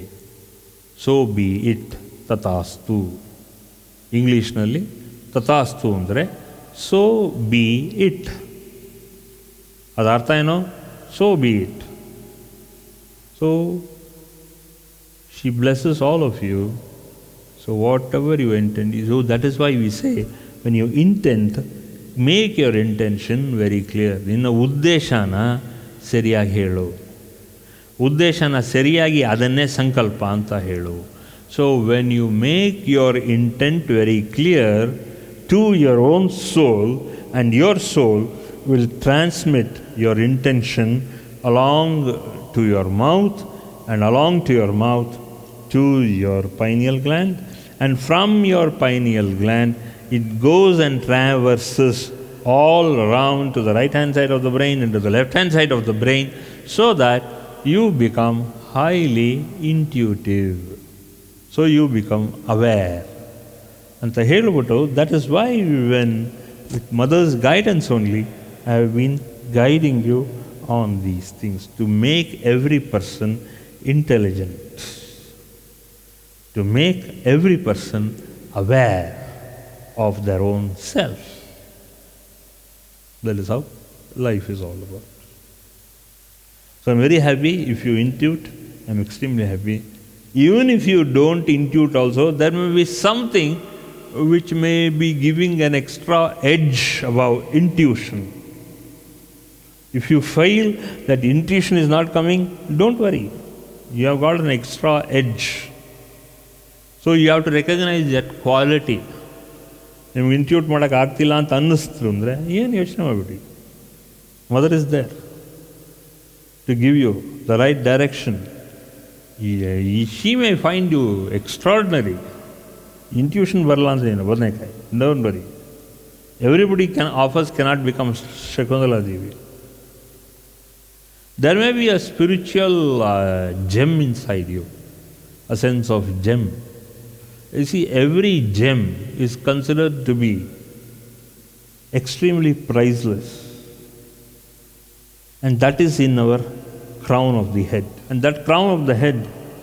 so be it, tatastu. English nalli, tatastu andre, so be it. Adartha eno? So be it. So, she blesses all of you. So whatever you intend, so that is why we say, when you intend, make your intention very clear. Ninna uddeshana sariyagi helu. Uddeshana sariyagi adanne sankalpa anta helu. So when you make your intent very clear to your own soul, and your soul will transmit your intention along to your mouth, and along to your mouth to your pineal gland, and from your pineal gland it goes and traverses all around to the right hand side of the brain and to the left hand side of the brain, so that you become highly intuitive. So you become aware. And that is why when with mother's guidance only, I have been guiding you on these things to make every person intelligent, to make every person aware of their own self. That is how life is all about. So I'm very happy if you intuit. I'm extremely happy. Even if you don't intuit also, there may be something which may be giving an extra edge above intuition. If you feel that intuition is not coming, don't worry. You have got an extra edge. So you have to recognize that quality. ನಿಮ್ಗೆ ಇಂಟ್ಯೂಟ್ ಮಾಡೋಕ್ಕೆ ಆಗ್ತಿಲ್ಲ ಅಂತ ಅನ್ನಿಸ್ತು ಅಂದರೆ ಏನು ಯೋಚನೆ ಮಾಡಿಬಿಡಿ. Mother is there to give you the right direction. She may find you extraordinary. Intuition ಬರಲ್ಲ ಅಂತ ಏನು ಬದನೇಕಾಯಿ, don't worry. Everybody offers cannot become Shakuntala Devi. There may be a spiritual gem inside you, a sense of gem. You see, every gem is considered to be extremely priceless. And that is in our crown of the head. And that crown of the head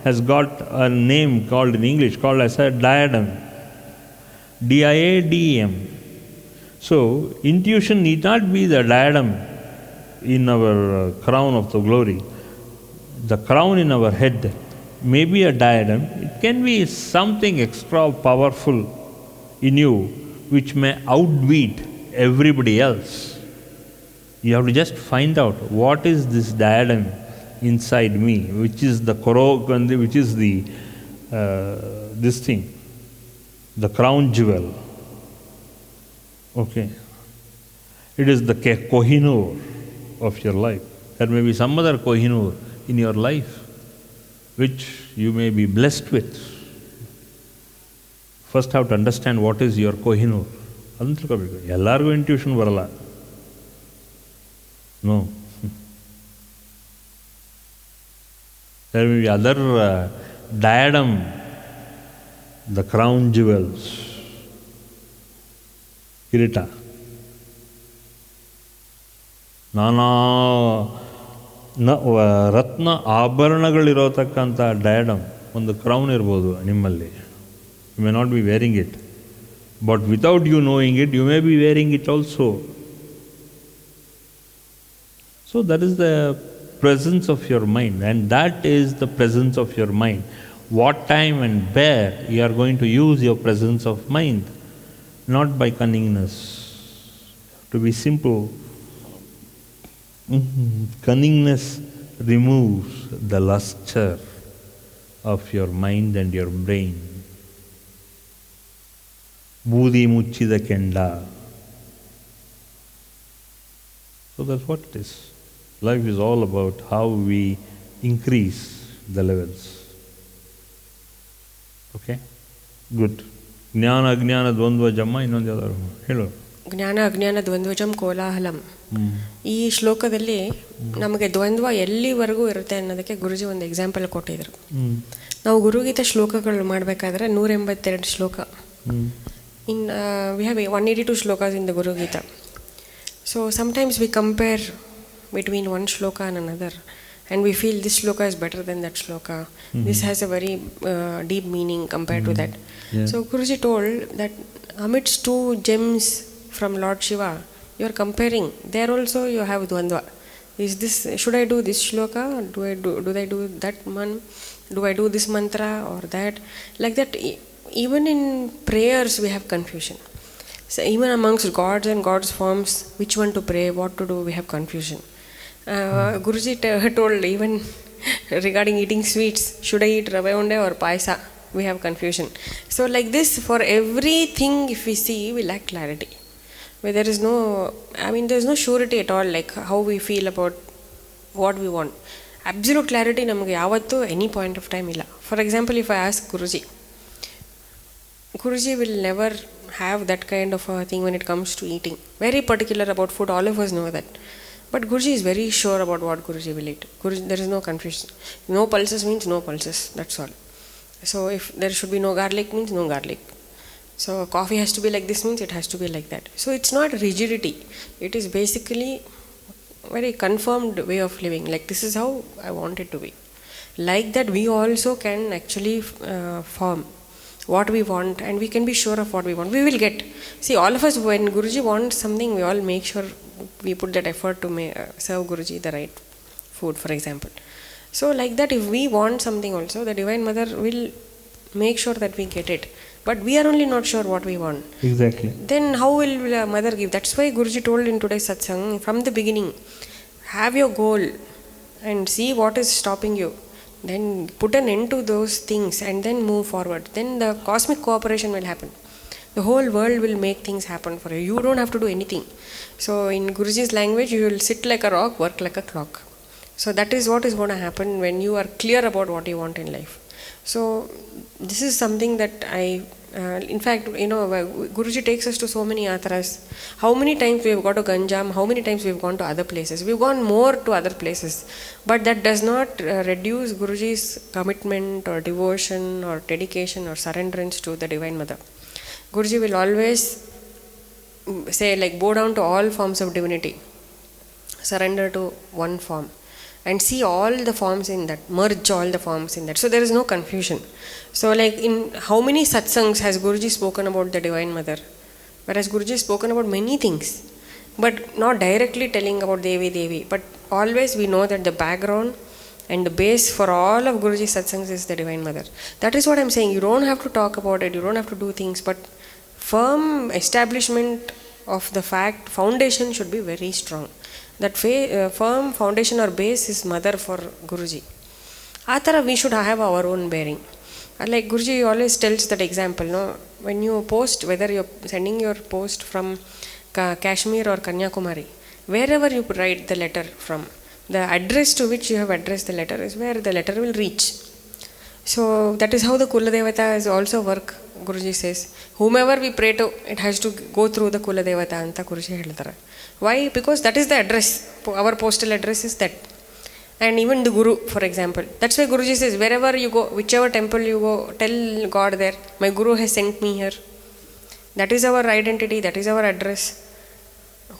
has got a name called in English, called as a diadem. D-I-A-D-E-M. So, intuition need not be the diadem in our crown of the glory. The crown in our head may be a diadem. It can be something extra powerful in you which may outbeat everybody else. You have to just find out what is this diadem inside me, which is the which is the this thing, the crown jewel. Okay, it is the Kohinoor of your life. There may be some other Kohinoor in your life which you may be blessed with. First have to understand what is your Kohinoor. ಅದನ್ನು ತಿಳ್ಕೋಬೇಕು. ಎಲ್ಲರಿಗೂ intuition ಬರಲ್ಲ. No. There may be other diadem, the crown jewels, ಕಿರೀಟ, ನಾನಾ ರತ್ನ ಆಭರಣಗಳಿರೋತಕ್ಕಂಥ ಡಯಾಡಮ್, ಒಂದು crown ಇರ್ಬೋದು ನಿಮ್ಮಲ್ಲಿ. You may not be wearing it, but without you knowing it, you may be wearing it also. So that is the presence of your mind, and that is the presence of your mind. What time and where you are going to use your presence of mind, not by cunningness. To be simple. Cunningness removes the luster of your mind and your brain. Budi muchida kenda. So that's what it is. Life is all about how we increase the levels. Okay? Good. ಜ್ಞಾನ ಅಜ್ಞಾನ ದ್ವಂದ್ವಜಮ್ಮ, ಇನ್ನೊಂದು ಯಾವ್ದಾದ್ರು ಹೇಳು. ಜ್ಞಾನ ಅಜ್ಞಾನ ದ್ವಂದ್ವಜಂ ಕೋಲಾಹಲಂ. ಈ ಶ್ಲೋಕದಲ್ಲಿ ನಮಗೆ ದ್ವಂದ್ವ ಎಲ್ಲಿವರೆಗೂ ಇರುತ್ತೆ ಅನ್ನೋದಕ್ಕೆ ಗುರುಜಿ ಒಂದು ಎಕ್ಸಾಂಪಲ್ ಕೊಟ್ಟಿದ್ರು. ನಾವು ಗುರುಗೀತ ಶ್ಲೋಕಗಳು ಮಾಡಬೇಕಾದ್ರೆ 182 ಶ್ಲೋಕ. In we have 182 shlokas in the Gurugita. So sometimes we compare between one shloka and another, and we feel this shloka is better than that shloka. This has a very deep meaning compared to that. Yeah. So Guruji told that amidst two gems from Lord Shiva, you are comparing. There also you have dvandva. Is this, should I do this shloka? Do I do that man? Do I do this mantra or that? Like that, even in prayers we have confusion. So even amongst gods and gods' forms, which one to pray, what to do, we have confusion. Guruji told even regarding eating sweets, should I eat rava unde or paisa? We have confusion. So like this, for everything if we see, we lack clarity. Where there is no, there is no surety at all, like how we feel about what we want. Absolute clarity naಮಗೆ ಯಾವತ್ತೂ any point of time ಇಲ್ಲ. For example, if I ask Guruji will never have that kind of a thing when it comes to eating. Very particular about food, all of us know that. But Guruji is very sure about what Guruji will eat. There is no confusion. No pulses means no pulses, that's all. So if there should be no garlic means no garlic. So coffee has to be like this means it has to be like that. So it's not rigidity. It is basically very confirmed way of living. Like this is how I want it to be. Like that we also can actually form what we want, and we can be sure of what we want. We will get. See, all of us, when Guruji wants something, we all make sure we put that effort to serve Guruji the right food, for example. So like that, if we want something also, the Divine Mother will make sure that we get it. But we are only not sure what we want. Exactly. Then how will a mother give? That's why Guruji told in today's satsang, from the beginning, have your goal and see what is stopping you. Then put an end to those things and then move forward. Then the cosmic cooperation will happen. The whole world will make things happen for you. You don't have to do anything. So in Guruji's language, you will sit like a rock, work like a clock. So that is what is going to happen when you are clear about what you want in life. So this is something that in fact, Guruji takes us to so many yatras. How many times we have gone to Ganjam, how many times we have gone to other places. We have gone more to other places. But that does not reduce Guruji's commitment or devotion or dedication or surrenderance to the Divine Mother. Guruji will always say, like, bow down to all forms of divinity. Surrender to one form. And see all the forms in that, merge all the forms in that. So there is no confusion. So like in how many satsangs has Guruji spoken about the Divine Mother? Whereas Guruji has spoken about many things, but not directly telling about Devi. But always we know that the background and the base for all of Guruji's satsangs is the Divine Mother. That is what I am saying. You don't have to talk about it, you don't have to do things, but firm establishment of the fact, foundation should be very strong. That firm foundation or base is mother for Guruji. Atara we should have our own bearing. Like Guruji always tells that example, no? When you post, whether you're sending your post from Kashmir or Kanyakumari, wherever you write the letter from, the address to which you have addressed the letter is where the letter will reach. So that is how the Kula Devata is also work, Guruji says. Whomever we pray to, it has to go through the Kula Devata anta Guruji heltara. Why? Because that is the address. Our postal address is that. And even the Guru, for example. That's why Guruji says, wherever you go, whichever temple you go, tell God there, my Guru has sent me here. That is our identity, that is our address.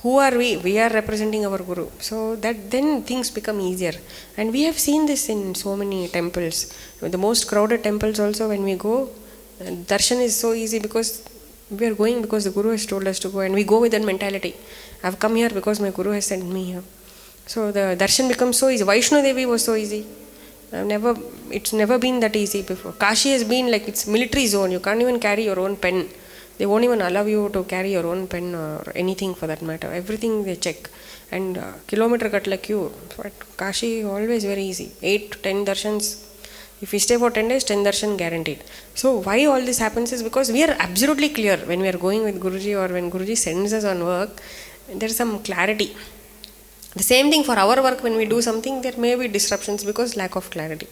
Who are we? We are representing our Guru. So that then things become easier. And we have seen this in so many temples. The most crowded temples also, when we go, darshan is so easy because we are going because the Guru has told us to go, and we go with that mentality. I have come here because my Guru has sent me here. So the darshan becomes so easy. Vaishno Devi was so easy. It's never been that easy before. Kashi has been like, it's military zone. You can't even carry your own pen. They won't even allow you to carry your own pen or anything for that matter. Everything they check. And kilometer katla queue. But Kashi always very easy. 8 to 10 darshans. If we stay for 10 days, 10 darshan guaranteed. So why all this happens is because we are absolutely clear when we are going with Guruji, or when Guruji sends us on work, there is some clarity. The same thing for our work, when we do something, there may be disruptions because lack of clarity.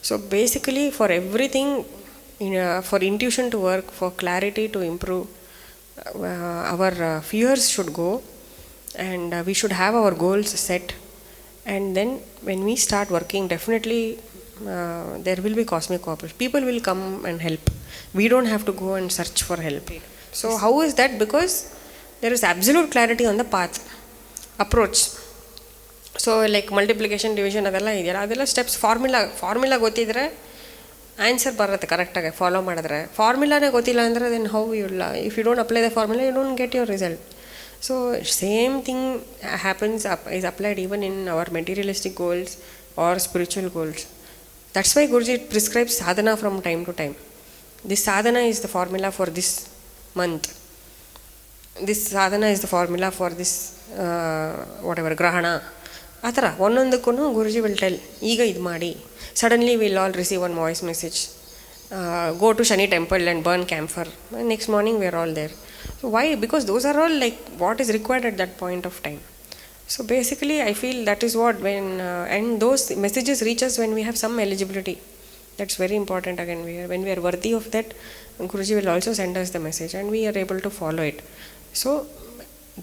So basically for everything, for intuition to work, for clarity to improve, our fears should go, and we should have our goals set. And then when we start working, definitely there will be cosmic cooperation. People will come and help. We don't have to go and search for help. So how is that? Because there is absolute clarity on the path, approach. So like multiplication division ಅದೆಲ್ಲ ಇದೆಯಲ್ಲ, ಅದೆಲ್ಲ steps formula ಗೊತ್ತಿದ್ರೆ answer ಬರುತ್ತೆ ಕರೆಕ್ಟಾಗಿ follow ಮಾಡಿದ್ರೆ. ಫಾರ್ಮುಲಾನೇ ಗೊತ್ತಿಲ್ಲ ಅಂದರೆ then how you'll, if you don't apply the formula you don't get your result. So same thing happens is applied even in our materialistic goals or spiritual goals. That's why Guruji prescribes sadhana from time to time. This sadhana is the formula for this month. This sadhana is the formula for this whatever grahana. ಆ ಥರ ಒಂದೊಂದಕ್ಕೂ ಗುರುಜಿ will tell, ಈಗ ಇದು ಮಾಡಿ. Suddenly will all receive one voice message, go to Shani temple and burn camphor. Next morning we are all there. So why? Because those are all like what is required at that point of time. So basically I feel that is what when and those messages reach us when we have some eligibility. That's very important. Again, when we are worthy of that, Guruji will also send us the message and we are able to follow it. So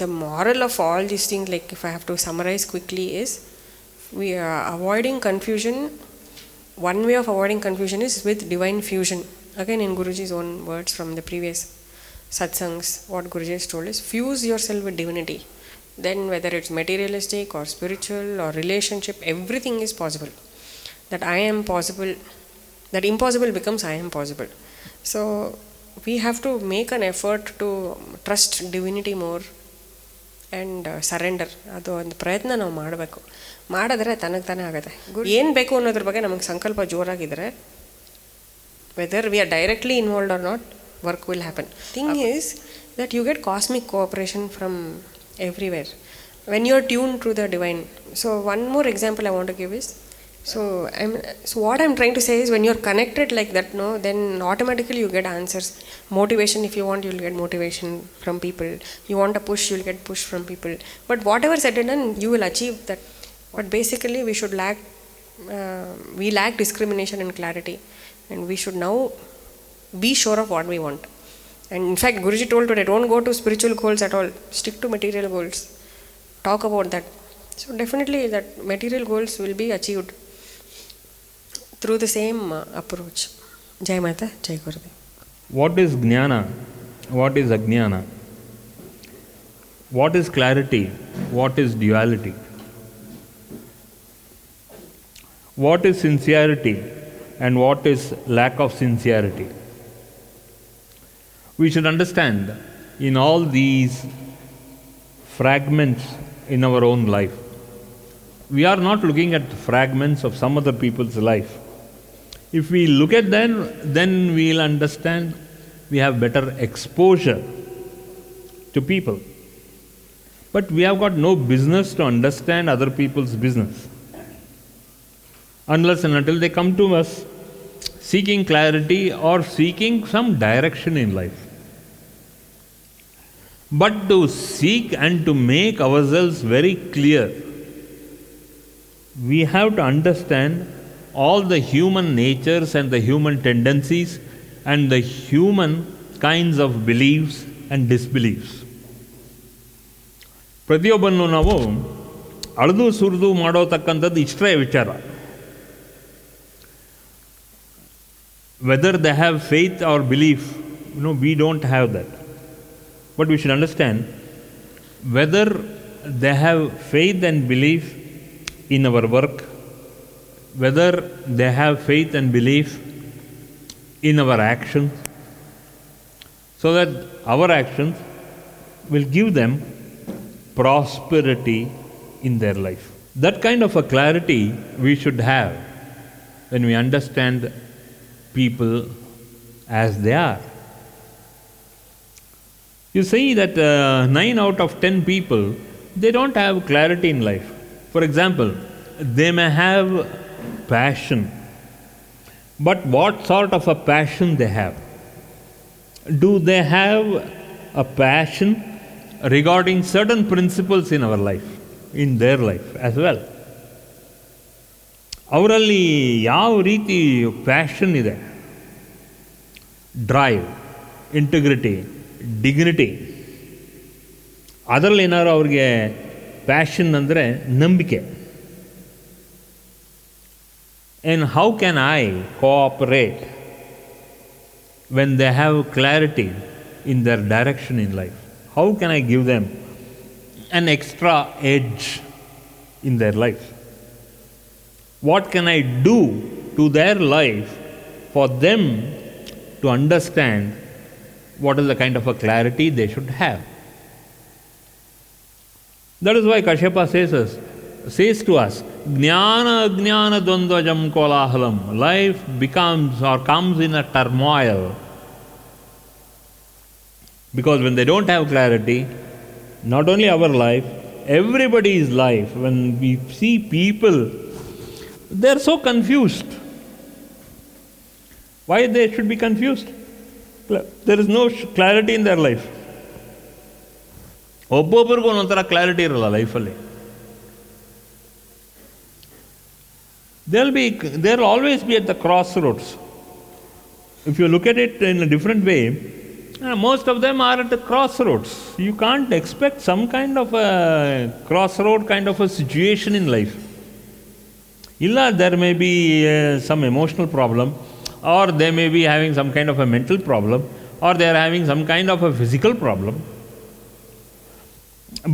the moral of all these things, like if I have to summarize quickly, is we are avoiding confusion. One way of avoiding confusion is with divine fusion. Again, in Guruji's own words from the previous satsangs, what Guruji has told is fuse yourself with divinity. Then whether it's materialistic or spiritual or relationship, everything is possible. That I am possible, that impossible becomes I am possible. So we have to make an effort to trust divinity more and surrender. ಅದು ಒಂದು ಪ್ರಯತ್ನ ನಾವು ಮಾಡಬೇಕು. ಮಾಡಿದ್ರೆ ತನಗೆ ತಾನೇ ಆಗುತ್ತೆ. ಏನು ಬೇಕು ಅನ್ನೋದ್ರ ಬಗ್ಗೆ ನಮಗೆ ಸಂಕಲ್ಪ ಜೋರಾಗಿದ್ದರೆ, whether we are directly involved or not, work will happen. Thing is that you get cosmic cooperation from everywhere when you are tune to the divine. So one more example I want to give is, so what I'm trying to say is when you're connected like that, no, then automatically you get answers. Motivation, if you want, you'll get motivation from people. You want a push, you'll get push from people. But whatever said and done, you will achieve that. But basically we lack discrimination and clarity, and we should now be sure of what we want. And in fact, Guruji told today, don't go to spiritual goals at all, stick to material goals. Talk about that. So definitely that material goals will be achieved through the same approach. Jai Mata, Jai Gurudev. What is Jnana? What is Ajnana? What is clarity? What is duality? What is sincerity? And what is lack of sincerity? We should understand in all these fragments in our own life. We are not looking at fragments of some other people's life. If we look at them, then we will understand, we have better exposure to people. But we have got no business to understand other people's business. Unless and until they come to us seeking clarity or seeking some direction in life. But to seek and to make ourselves very clear, we have to understand all the human natures and the human tendencies and the human kinds of beliefs and disbeliefs. ಪ್ರತಿಯೊಬ್ಬನ್ನು ನಾವು ಅಳೆದು ಸುರಿದು ಮಾಡೋತಕ್ಕಂಥದ್ದು ಇಷ್ಟೇ ವಿಚಾರ. Whether they have faith or belief, we don't have that. But we should understand whether they have faith and belief in our work, whether they have faith and belief in our actions, so that our actions will give them prosperity in their life. That kind of a clarity we should have when we understand people as they are. You see that 9 out of 10 people, they don't have clarity in life. For example, they may have passion, but what sort of a passion they have? Do they have a passion regarding certain principles in our life, in their life as well? ಅವರಲ್ಲಿ ಯಾವ ರೀತಿ passion ಇದೆ? Drive, integrity, dignity, ಅದರಲ್ಲಿ ಏನಾದ್ರು ಅವ್ರಿಗೆ passion ಅಂದರೆ ನಂಬಿಕೆ. And how can I cooperate when they have clarity in their direction in life? How can I give them an extra edge in their life? What can I do to their life for them to understand what is the kind of a clarity they should have? That is why Kashyapa says to us, Jnana Ajnana Dvandvajam Kolahalam. Life becomes or comes in a turmoil. Because when they don't have clarity, not only our life, everybody's life, when we see people, they are so confused. Why they should be confused? There is no clarity in their life. ಒಬ್ಬೊಬ್ಬರಿಗೂ ಒಂದೊಂಥರ clarity ಇರಲ್ಲ ಲೈಫಲ್ಲಿ. They'll always be at the crossroads. If you look at it in a different way, most of them are at the crossroads. You can't expect some kind of a crossroad kind of a situation in life. Illa, there may be some emotional problem, or they may be having some kind of a mental problem, or they are having some kind of a physical problem.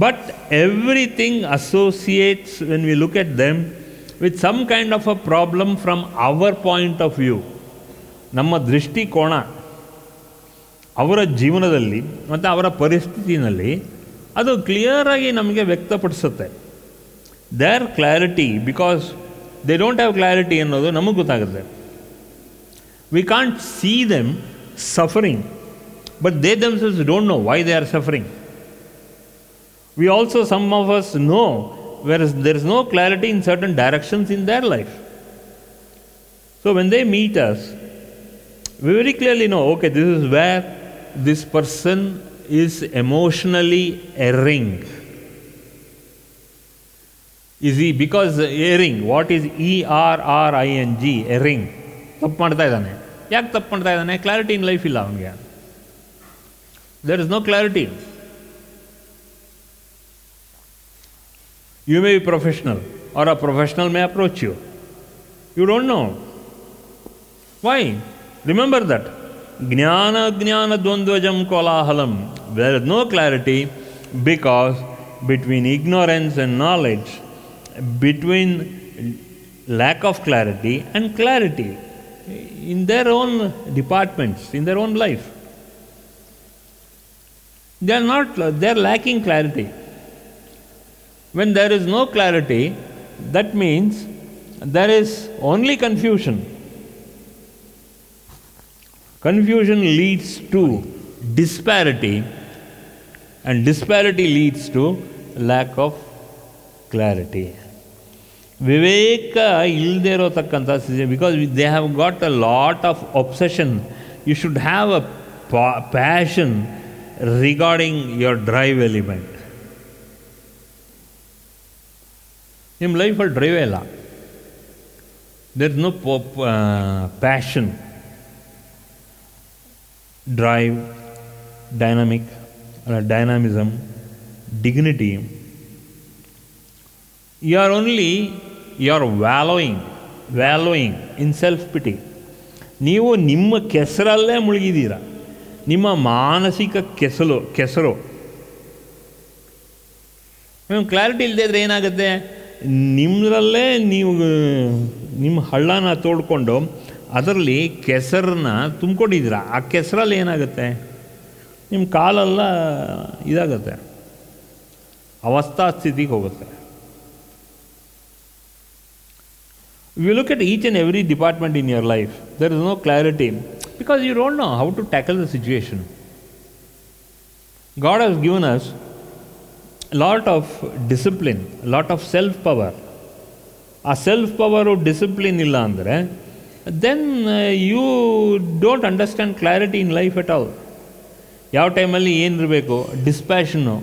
But everything associates, when we look at them, with some kind of a problem from our point of view. ನಮ್ಮ ದೃಷ್ಟಿಕೋನ ಅವರ ಜೀವನದಲ್ಲಿ ಮತ್ತು ಅವರ ಪರಿಸ್ಥಿತಿನಲ್ಲಿ ಅದು ಕ್ಲಿಯರಾಗಿ ನಮಗೆ ವ್ಯಕ್ತಪಡಿಸುತ್ತೆ. Their clarity, because they don't have clarity ಅನ್ನೋದು ನಮಗೆ ಗೊತ್ತಾಗುತ್ತೆ. We can't see them suffering, but they themselves don't know why they are suffering. We also, some of us know, whereas there is no clarity in certain directions in their life. So when they meet us, we very clearly know, okay, this is where this person is emotionally erring. Is he, because erring, what is ERRING, erring? ತಪ್ಪು ಮಾಡ್ತಾ ಇದ್ದಾನೆ. ಯಾಕೆ ತಪ್ಪು ಮಾಡ್ತಾ ಇದ್ದಾನೆ? Clarity ಇನ್ life ಇಲ್ಲ ಅವನಿಗೆ. There is no clarity. You may be professional, or a professional may approach you. You don't know. Why? Remember that. Jnana Ajnana Dvandvajam Kolahalam. There is no clarity because between ignorance and knowledge, between lack of clarity and clarity in their own departments, in their own life. They are lacking clarity. When there is no clarity, that means there is only confusion. Confusion leads to disparity, and disparity leads to lack of clarity. Viveka ilde irotakkanta, because they have got a lot of obsession. You should have a passion regarding your drive element. ನಿಮ್ಮ ಲೈಫಲ್ಲಿ ಡ್ರೈವೇ ಇಲ್ಲ. There is no passion, drive, dynamism, dignity. You are wallowing in self pity. ನೀವು ನಿಮ್ಮ ಕೆಸರಲ್ಲೇ ಮುಳುಗಿದ್ದೀರ, ನಿಮ್ಮ ಮಾನಸಿಕ ಕೆಸರು. Clarity ಇಲ್ಲದೆ ಇದ್ರೆ ಏನಾಗುತ್ತೆ? ನಿಮ್ಮರಲ್ಲೇ ನೀವು ನಿಮ್ಮ ಹಳ್ಳನ ತೋಡ್ಕೊಂಡು ಅದರಲ್ಲಿ ಕೆಸರನ್ನ ತುಂಬಿಕೊಂಡಿದ್ದೀರ. ಆ ಕೆಸರಲ್ಲಿ ಏನಾಗುತ್ತೆ? ನಿಮ್ಮ ಕಾಲೆಲ್ಲ ಇದಾಗುತ್ತೆ, ಅವಸ್ಥಾ ಸ್ಥಿತಿಗೆ ಹೋಗುತ್ತೆ. If you look at each and every department in your life, there is no clarity because you don't know how to tackle the situation. God has given us lot of discipline, lot of self-power. ಆ self-power discipline ಇಲ್ಲ ಅಂದರೆ then you don't understand clarity in life at all. ಯಾವ ಟೈಮಲ್ಲಿ ಏನಿರಬೇಕು? ಡಿಸ್ಪ್ಯಾಷನ್ನು,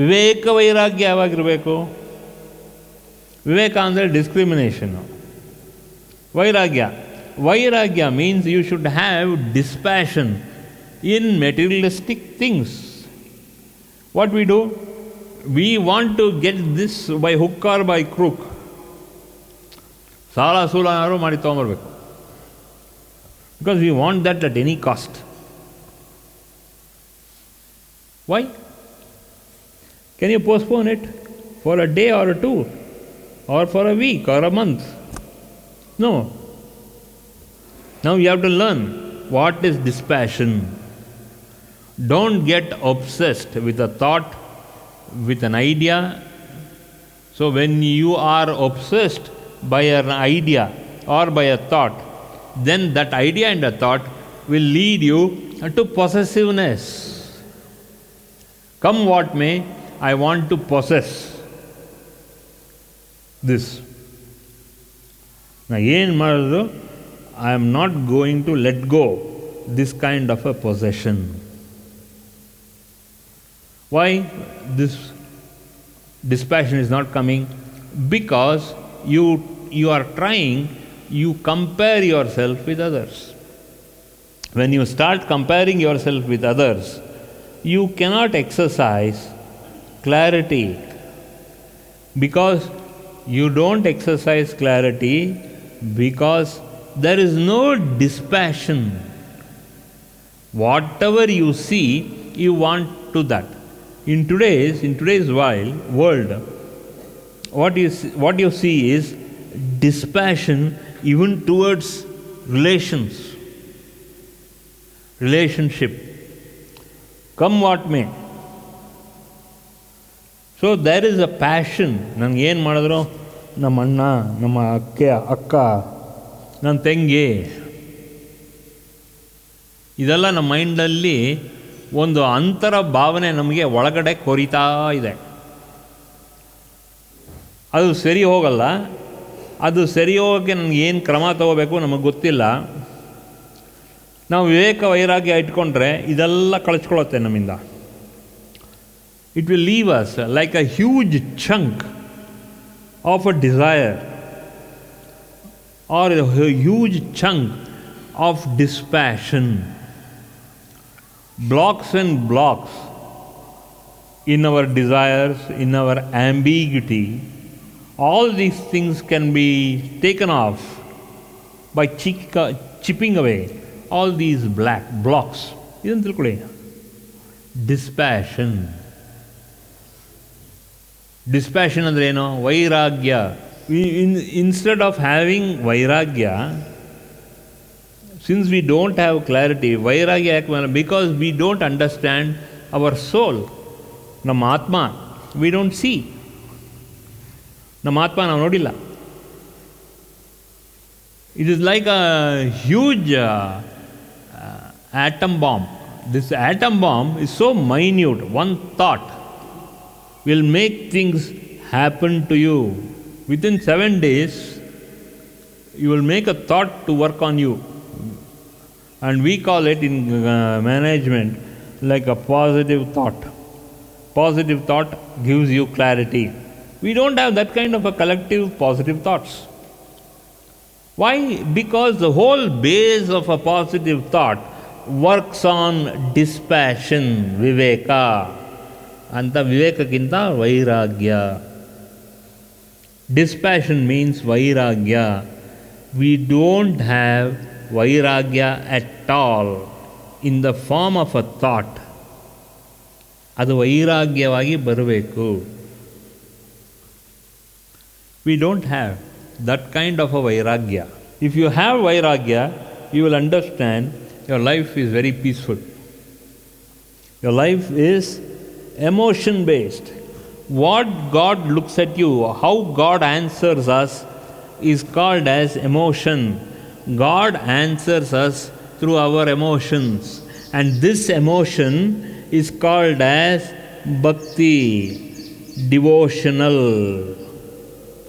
ವಿವೇಕ ವೈರಾಗ್ಯ ಯಾವಾಗಿರಬೇಕು? ವಿವೇಕ ಅಂದರೆ ಡಿಸ್ಕ್ರಿಮಿನೇಷನ್ನು. ವೈರಾಗ್ಯ means you should have dispassion in materialistic things. What we do? We want to get this by hook or by crook. ಸಾಲ ಸೂಲನಾರು ಮಾಡಿ ತೊಗೊಂಬರ್ಬೇಕು. Because we want that at any cost. Why? Can you postpone it for a day or two? or for a week or a month. No. Now you have to learn what is dispassion. Don't get obsessed with a thought, with an idea. So when you are obsessed by an idea or by a thought, then that idea and a thought will lead you to possessiveness. Come what may, I want to possess this. Now, I am not going to let go this kind of a possession. Why this dispassion is not coming? Because you are trying, you compare yourself with others. When you start comparing yourself with others, you cannot exercise clarity. Because you don't exercise clarity because there is no dispassion. Whatever you see, you want to that. In today's world, what you see is dispassion even towards relationship. Come what may. So there is a passion. Nange ಏನು ಮಾಡಿದ್ರು, ನಮ್ಮ ಅಣ್ಣ, ನಮ್ಮ ಅಕ್ಕ, ನನ್ನ ತಂಗಿ, ಇದೆಲ್ಲ ನಮ್ಮ ಮೈಂಡಲ್ಲಿ ಒಂದು ಅಂತರ ಭಾವನೆ ನಮಗೆ ಒಳಗಡೆ ಕೊರಿತಾ ಇದೆ. ಅದು ಸರಿ ಹೋಗಲ್ಲ. ಅದು ಸರಿ ಹೋಗೋಕ್ಕೆ ನನಗೆ ಏನು ಕ್ರಮ ತಗೋಬೇಕು ನಮಗೆ ಗೊತ್ತಿಲ್ಲ. ನಾವು ವಿವೇಕ ವೈರಾಗ್ಯ ಇಟ್ಕೊಂಡ್ರೆ ಇದೆಲ್ಲ ಕಳಿಸ್ಕೊಳ್ಳುತ್ತೆ ನಮ್ಮಿಂದ. It will leave us like a huge chunk of a desire or a huge chunk of dispassion. Blocks and blocks in our desires, in our ambiguity. All these things can be taken off by chipping away all these black blocks. Idan tilkoli. Dispassion. Dispassion andre eno? Vairagya. Instead of having vairagya, since we don't have clarity, vairagya, because we don't understand our soul, ನಮ್ಮ ಆತ್ಮ, we don't see. ನಮ್ಮ ಆತ್ಮ ನಾವು ನೋಡಿಲ್ಲ. It is like a huge atom bomb. This atom bomb is so minute. One thought will make things happen to you. Within 7 days, you will make a thought to work on you. And we call it in management like a positive thought. Positive thought gives you clarity. We don't have that kind of a collective positive thoughts. Why? Because the whole base of a positive thought works on dispassion, viveka. Anta vivekakinta vairagya. Dispassion means vairagya. We don't have vairagya at all in the form of a thought. ಅದು ವೈರಾಗ್ಯವಾಗಿ ಬರಬೇಕು. We don't have that kind of a vairagya. If you have vairagya, you will understand your life is very peaceful. Your life is emotion based. What God looks at you, how God answers us is called as emotion. God answers us through our emotions, and this emotion is called as bhakti, devotional.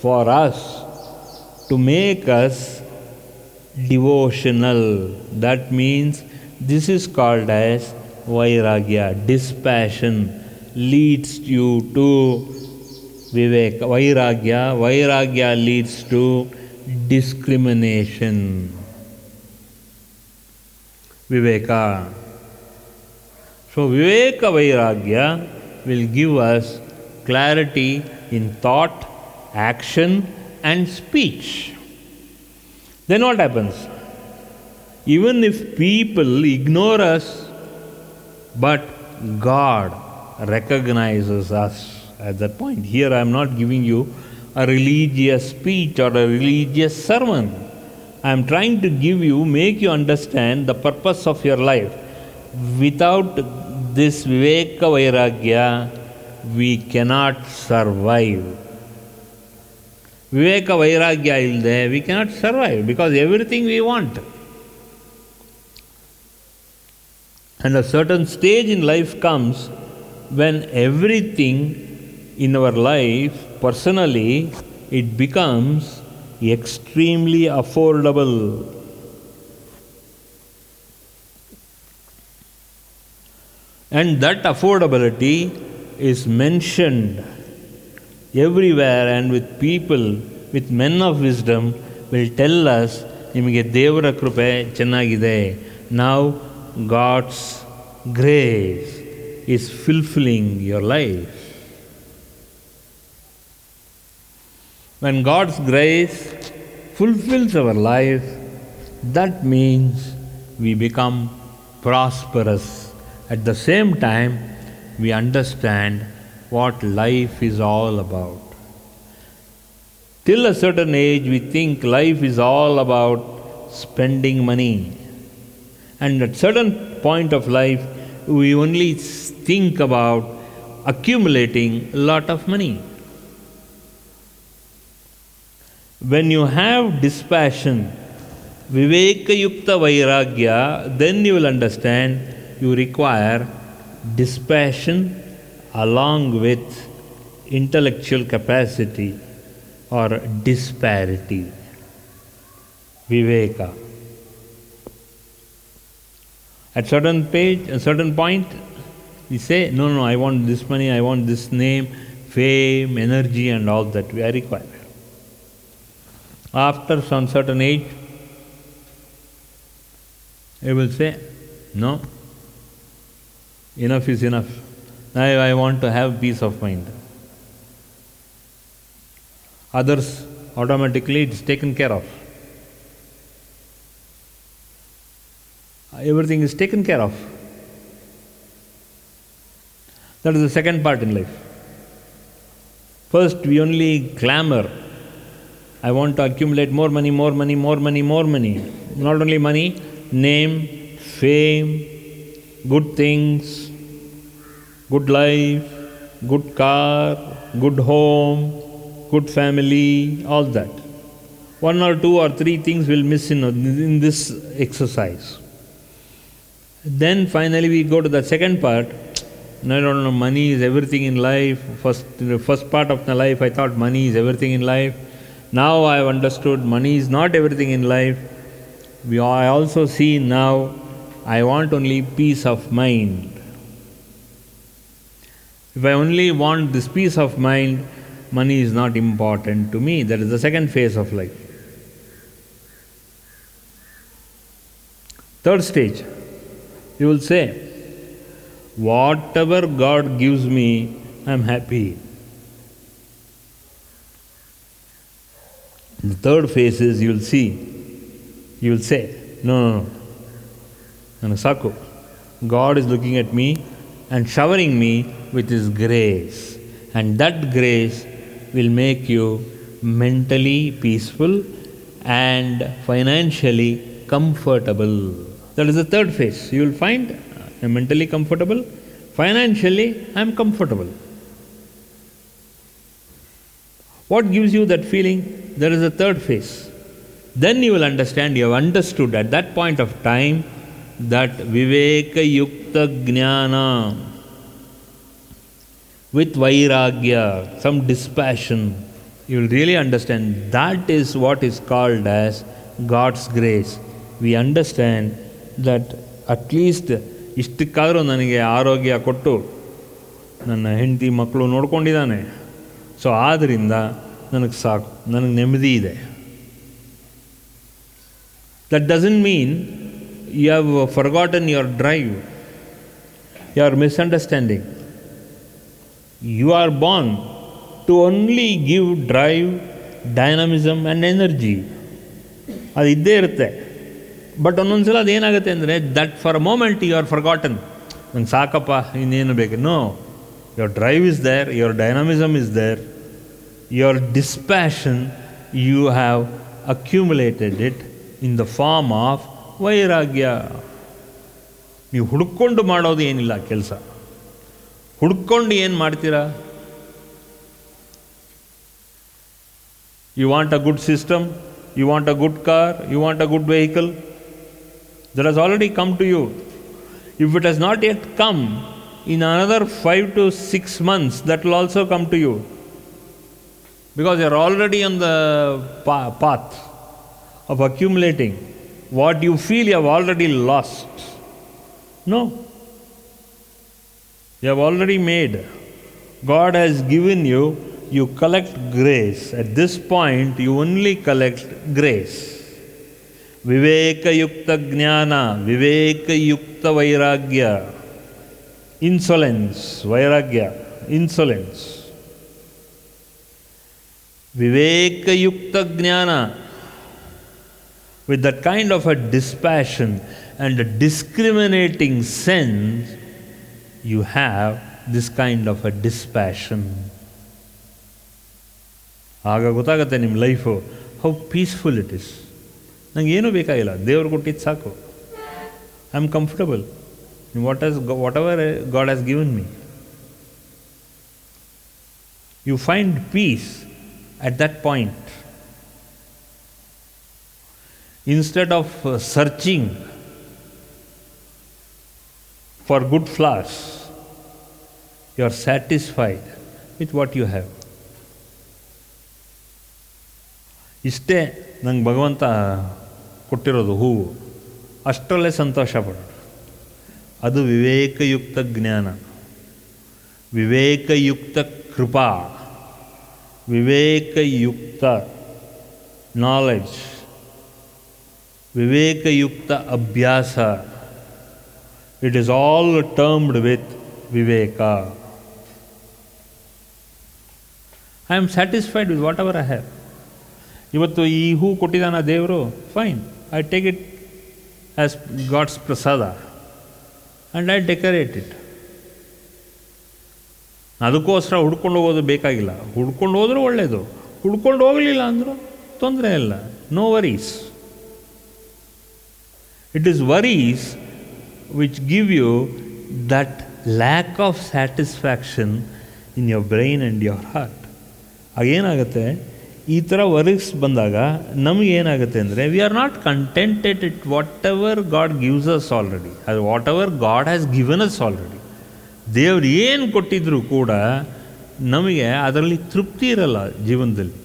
For us to make us devotional, that means this is called as vairagya. Dispassion leads you to viveka. Vairagya leads to discrimination. Viveka. So viveka vairagya will give us clarity in thought, action and speech. Then what happens? Even if people ignore us, but God recognizes us at that point. Here I am not giving you a religious speech or a religious sermon. I am trying to make you understand the purpose of your life. Without this Viveka Vairagya, we cannot survive. Viveka Vairagya ilde, we cannot survive because everything we want. And a certain stage in life comes when everything in our life, personally, it becomes extremely affordable. And that affordability is mentioned everywhere, and with people, with men of wisdom, will tell us, nimage devara krupe chennagide. Now God's grace is fulfilling your life. When God's grace fulfills our life, that means we become prosperous. At the same time, we understand what life is all about. Till a certain age, we think life is all about spending money. And at certain point of life, we only think about accumulating a lot of money. When you have dispassion, Viveka Yukta Vairagya, then you will understand you require dispassion along with intellectual capacity or disparity. Viveka. At a certain point, we say, no, I want this money, I want this name, fame, energy and all that I require. After some certain age, I will say, no, enough is enough. I want to have peace of mind. Others, automatically it's taken care of. Everything is taken care of. That is the second part in life. First, we only clamor. I want to accumulate more money, more money, more money, more money. Not only money, name, fame, good things, good life, good car, good home, good family, all that. One or two or three things will miss in this exercise. Then finally we go to the second part. I don't know, money is everything in life. The first part of my life I thought money is everything in life. Now I have understood money is not everything in life. I also see now I want only peace of mind. If I only want this peace of mind, money is not important to me. That is the second phase of life. Third stage, you will say, whatever God gives me, I am happy. The third phase is you will say, no, Saku, God is looking at me and showering me with His grace. And that grace will make you mentally peaceful and financially comfortable. That is the third phase. You will find I'm mentally comfortable, financially I am comfortable. What gives you that feeling? There is a third phase. Then you will understand, you have understood at that point of time that Viveka Yukta Jnana with Vairagya, some dispassion, you will really understand that is what is called as God's grace. We understand that at least ಇಷ್ಟಕ್ಕಾದರೂ ನನಗೆ ಆರೋಗ್ಯ ಕೊಟ್ಟು ನನ್ನ ಹೆಂಡತಿ ಮಕ್ಕಳು ನೋಡ್ಕೊಂಡಿದ್ದಾನೆ. So ಆದ್ದರಿಂದ ನನಗೆ ಸಾಕು, ನನಗೆ ನೆಮ್ಮದಿ ಇದೆ. That doesn't mean you have forgotten your drive, your misunderstanding. You are born to only give drive, dynamism and energy. ಅದು ಇದ್ದೇ ಇರುತ್ತೆ. ಬಟ್ ಒಂದೊಂದ್ಸಲ ಅದೇನಾಗುತ್ತೆ ಅಂದರೆ that for a moment you are forgotten. ನಂಗೆ ಸಾಕಪ್ಪ ಇನ್ನೇನು ಬೇಕು. No, your drive is there, your dynamism is there, your dispassion, you have accumulated it in the form of ವೈರಾಗ್ಯ. ನೀವು ಹುಡ್ಕೊಂಡು ಮಾಡೋದು ಏನಿಲ್ಲ ಕೆಲಸ. ಹುಡ್ಕೊಂಡು ಏನು ಮಾಡ್ತೀರಾ? You want a good system, you want a good car, you want a good vehicle. That has already come to you. If it has not yet come, in another 5 to 6 months, that will also come to you. Because you are already on the path of accumulating. What you feel you have already lost. No. You have already made. God has given you. You collect grace. At this point, you only collect grace. Viveka yukta jnana, viveka yukta vairagya. Insolence, vairagya, insolence. Viveka yukta jnana. With that kind of a dispassion and a discriminating sense, you have this kind of a dispassion. ಆಗ ಗೊತ್ತಾಗುತ್ತೆ ನಿಮ್ಮ life how peaceful it is. ನಂಗೆ ಏನೂ ಬೇಕಾಗಿಲ್ಲ, ದೇವರು ಕೊಟ್ಟಿದ್ದು ಸಾಕು. I am comfortable whatever God has given me. You find peace at that point. Instead of searching for good flowers, you are satisfied with what you have. ಇಷ್ಟೇ ನಂಗೆ ಭಗವಂತ ಕೊಟ್ಟಿರೋದು ಹೂವು, ಅಷ್ಟರಲ್ಲೇ ಸಂತೋಷ ಪಡೋದು. ಅದು ವಿವೇಕಯುಕ್ತ ಜ್ಞಾನ, ವಿವೇಕಯುಕ್ತ ಕೃಪಾ, ವಿವೇಕಯುಕ್ತ ನಾಲೆಡ್ಜ್, ವಿವೇಕಯುಕ್ತ ಅಭ್ಯಾಸ. It is all termed with viveka. I am satisfied with whatever I have. ಇವತ್ತು ಈ ಹೂ ಕೊಟ್ಟಿದ್ದಾನ ದೇವರು, fine, I take it as God's prasada and I decorate it. ಅದಕ್ಕೋಸ್ಕರ ಹುಡ್ಕೊಂಡು ಹೋಗೋದು ಬೇಕಾಗಿಲ್ಲ. ಹುಡ್ಕೊಂಡು ಹೋದರೂ ಒಳ್ಳೆಯದು, ಹುಡ್ಕೊಂಡು ಹೋಗಲಿಲ್ಲ ಅಂದರೂ ತೊಂದರೆ ಇಲ್ಲ. No worries. It is worries which give you that lack of satisfaction in your brain and your heart. ಆಗೇನಾಗುತ್ತೆ, ಈ ಥರ ವರೀಸ್ ಬಂದಾಗ ನಮಗೇನಾಗುತ್ತೆ ಅಂದರೆ, we are not contented it whatever God gives us already, ಅದು whatever God has given us already. ದೇವ್ರು ಏನು ಕೊಟ್ಟಿದ್ರೂ ಕೂಡ ನಮಗೆ ಅದರಲ್ಲಿ ತೃಪ್ತಿ ಇರಲ್ಲ ಜೀವನದಲ್ಲಿ.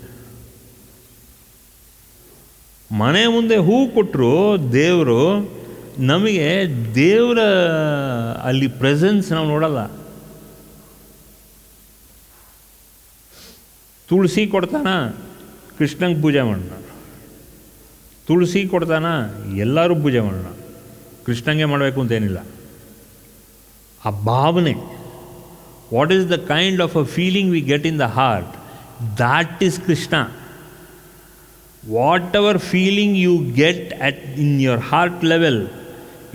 ಮನೆ ಮುಂದೆ ಹೂ ಕೊಟ್ಟರು ದೇವರು, ನಮಗೆ ದೇವರ ಅಲ್ಲಿ ಪ್ರೆಸೆನ್ಸ್ ನಾವು ನೋಡಲ್ಲ. ತುಳಸಿ ಕೊಡ್ತಾನ, ಕೃಷ್ಣಂಗೆ ಪೂಜೆ ಮಾಡೋಣ. ತುಳಸಿ ಕೊಡ್ತಾನ, ಎಲ್ಲರೂ ಪೂಜೆ ಮಾಡೋಣ. ಕೃಷ್ಣಂಗೆ ಮಾಡಬೇಕು ಅಂತೇನಿಲ್ಲ. ಆ ಭಾವನೆ, what is the kind of a feeling we get in the heart, that is Krishna. Whatever feeling you get at in your heart level,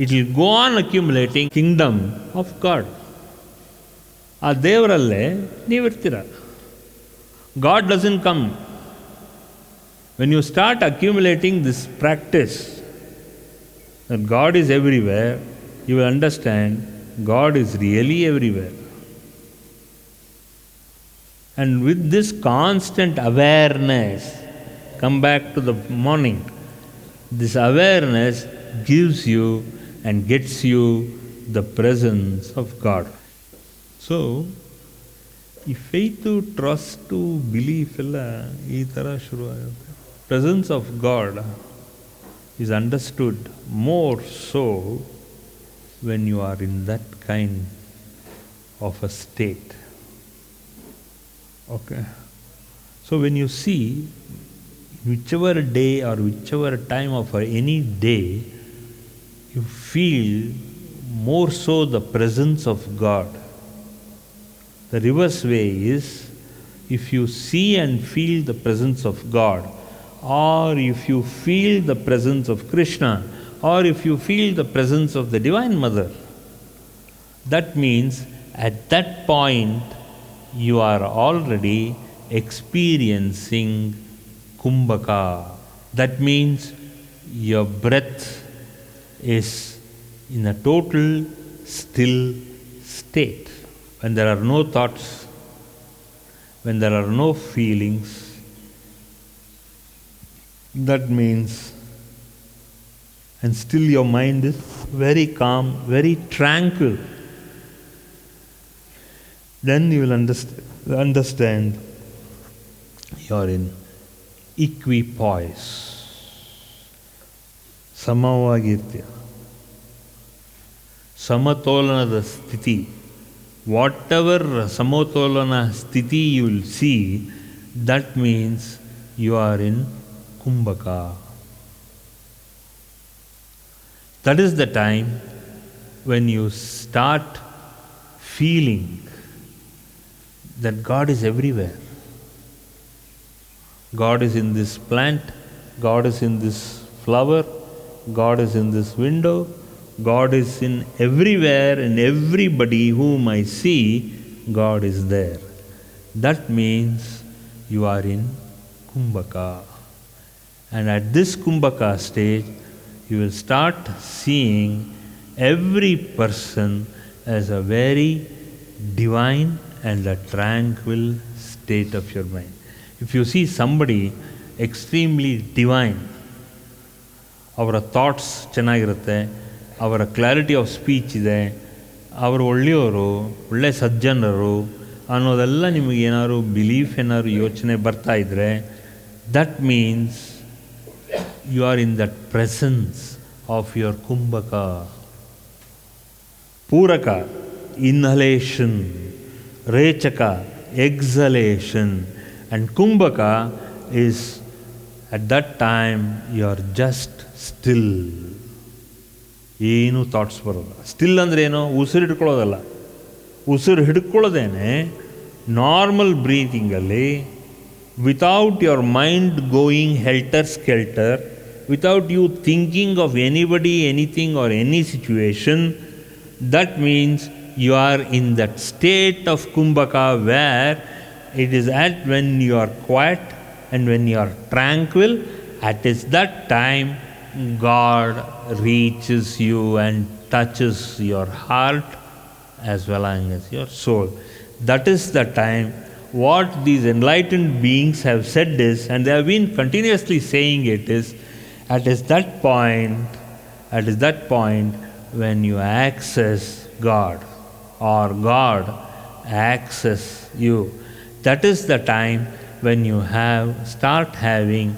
it will go on accumulating kingdom of God. ಆ ದೇವರಲ್ಲೇ ನೀವಿರ್ತೀರ. God doesn't come. When you start accumulating this practice that God is everywhere, you will understand God is really everywhere. And with this constant awareness, come back to the morning, this awareness gives you and gets you the presence of God. So, ಈ faith, trust, belief ಎಲ್ಲ ಈ ಥರ ಶುರುವಾಗುತ್ತೆ. Presence of God is understood more so when you are in that kind of a state. Okay, so when you see whichever day or whichever time of any day, you feel more so the presence of God. The reverse way is, if you see and feel the presence of God, or if you feel the presence of Krishna, or if you feel the presence of the Divine Mother, that means at that point you are already experiencing Kumbhaka. That means your breath is in a total still state. When there are no thoughts, when there are no feelings, that means, and still your mind is very calm, very tranquil. Then you will understand you are in equipoise. Samavagirtya. Samatolana sthiti. Whatever Samotolana sthiti you will see, that means you are in Kumbhaka. That is the time when you start feeling that God is everywhere. God is in this plant, God is in this flower, God is in this window, God is in everywhere, and everybody whom I see, God is there. That means you are in Kumbhaka. And at this Kumbhaka stage, you will start seeing every person as a very divine and a tranquil state of your mind. If you see somebody extremely divine, ಅವರ thoughts ಚೆನ್ನಾಗಿರುತ್ತೆ, ಅವರ clarity of speech ಇದೆ, ಅವರು ಒಳ್ಳೆಯವರು, ಒಳ್ಳೆ ಸಜ್ಜನರು ಅನ್ನೋದೆಲ್ಲ ನಿಮಗೇನಾದ್ರು belief ಏನಾದ್ರು ಯೋಚನೆ ಬರ್ತಾ ಇದ್ದರೆ, that means you are in that presence of your kumbhaka. Puraka inhalation, rechaka exhalation, and kumbhaka is at that time you are just still. ಏನು ಥಾಟ್ಸ್ ಬರೋಲ್ಲ. ಸ್ಟಿಲ್ ಅಂದರೆ ಏನು? ಉಸಿರು ಹಿಡ್ಕೊಳ್ಳೋದಲ್ಲ. ಉಸಿರು ಹಿಡ್ಕೊಳ್ಳೋದೇನೆ ನಾರ್ಮಲ್ ಬ್ರೀತಿಂಗಲ್ಲಿ, without your mind going helter skelter, without you thinking of anybody, anything or any situation. That means you are in that state of kumbhaka where it is at when you are quiet and when you are tranquil, at is that time God reaches you and touches your heart as well as your soul. That is the time. What these enlightened beings have said is, and they have been continuously saying it is, at is that point when you access God, or God access you. That is the time when you start having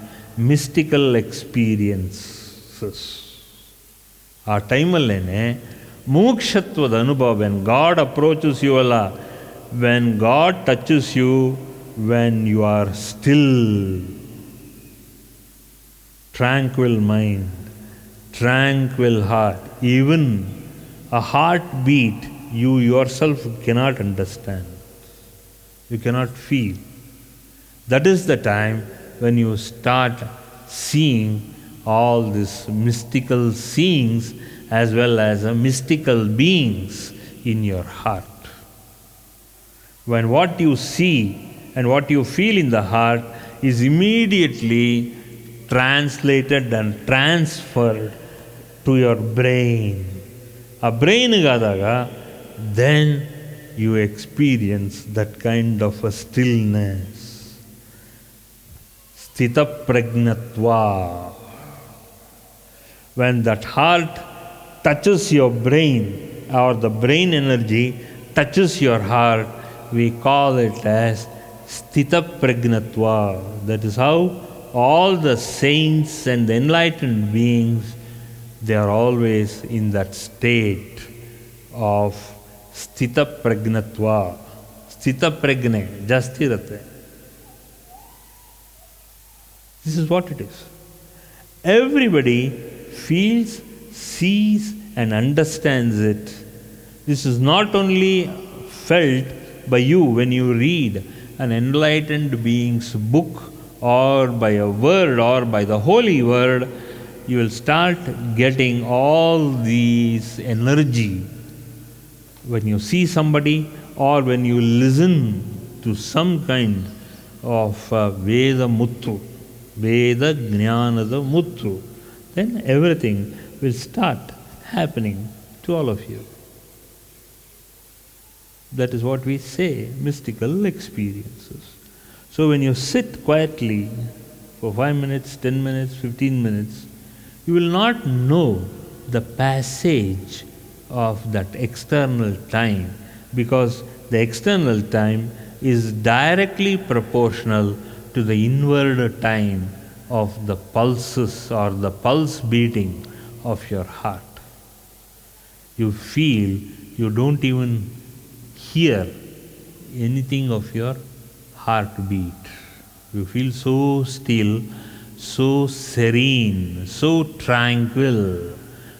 mystical experiences. ಆ ಟೈಮಲ್ಲೇ ಮೋಕ್ಷತ್ವದ ಅನುಭವ, when God approaches you ಅಲ್ಲ, when God touches you, when you are still, tranquil mind, tranquil heart, even a heartbeat you yourself cannot understand, you cannot feel. That is the time when you start seeing all these mystical seeings as well as mystical beings in your heart. When what you see and what you feel in the heart is immediately translated and transferred to your brain. A brain gadaga, then you experience that kind of a stillness. Sthita pragnatva. When that heart touches your brain, or the brain energy touches your heart, we call it as Sthita pragnatva. That is how all the saints and the enlightened beings, they are always in that state of ಸ್ಥಿತ ಪ್ರಜ್ಞತ್ವ. ಸ್ಥಿತ ಪ್ರಜ್ಞೆ ಜಾಸ್ತಿ ಇರುತ್ತೆ. This is what it is. Everybody feels, sees and understands it. This is not only felt by you when you read an enlightened being's book, or by a word, or by the holy word. You will start getting all these energy when you see somebody, or when you listen to some kind of Veda Muttu, Veda Jnanada Muttu, then everything will start happening to all of you. That is what we say, mystical experiences. So when you sit quietly for 5 minutes, 10 minutes, 15 minutes, you will not know the passage of that external time, because the external time is directly proportional to the inward time of the pulses or the pulse beating of your heart. You feel, you don't even hear anything of your heartbeat. You feel so still, so serene, so tranquil.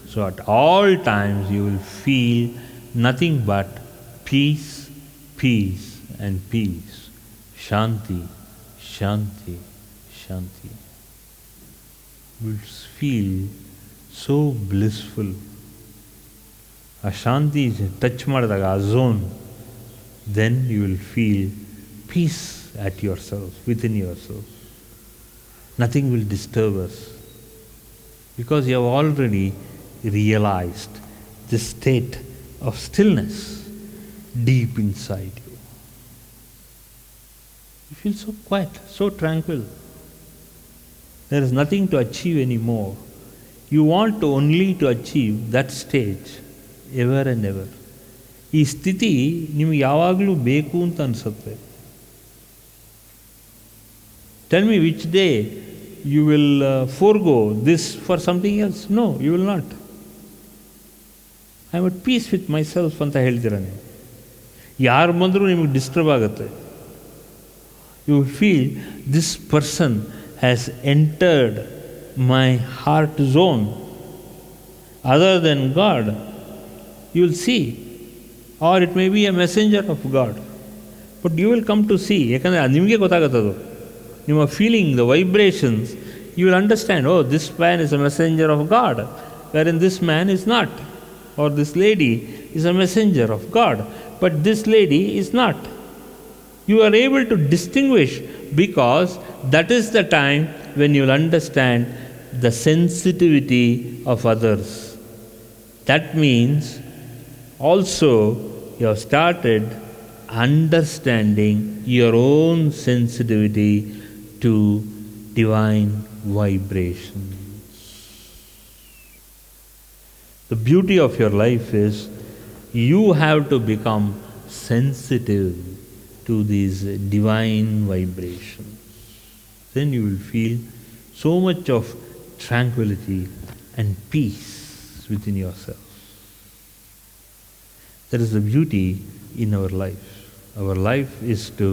So at all times you will feel nothing but peace, peace and peace. Shanti, Shanti, Shanti. You will feel so blissful. A Shanti is touch ಮಾಡಿದಾಗ, a zone, then you will feel peace at yourself, within yourself. Nothing will disturb us, because you have already realized the state of stillness deep inside you. You feel so quiet, so tranquil. There is nothing to achieve anymore. You want only to achieve that stage ever and ever. ಈ ಸ್ಥಿತಿ ನಿಮಗೆ ಯಾವಾಗಲೂ ಬೇಕು ಅಂತ ಅನಿಸುತ್ತೆ. Tell me which day you will forego this for something else. No, you will not. I am at peace with myself ಅಂತ ಹೇಳ್ತೀರ ನೀವು. ಯಾರು ಬಂದರೂ ನಿಮಗೆ ಡಿಸ್ಟರ್ಬ್ ಆಗುತ್ತೆ. You will feel this person has entered my heart zone. Other than God, you will see. Or it may be a messenger of God. But you will come to see. ಯಾಕಂದರೆ ಅದು ನಿಮಗೆ ಗೊತ್ತಾಗುತ್ತದು. ನಿಮ್ಮ feeling, the vibrations, you will understand, oh, this man is a messenger of God, wherein this man is not. Or this lady is a messenger of God, but this lady is not. You are able to distinguish, because that is the time when you will understand the sensitivity of others. That means also you have started understanding your own sensitivity to divine vibrations. The beauty of your life is you have to become sensitive to these divine vibrations. Then you will feel so much of tranquility and peace within yourself. That is the beauty in our life. Our life is to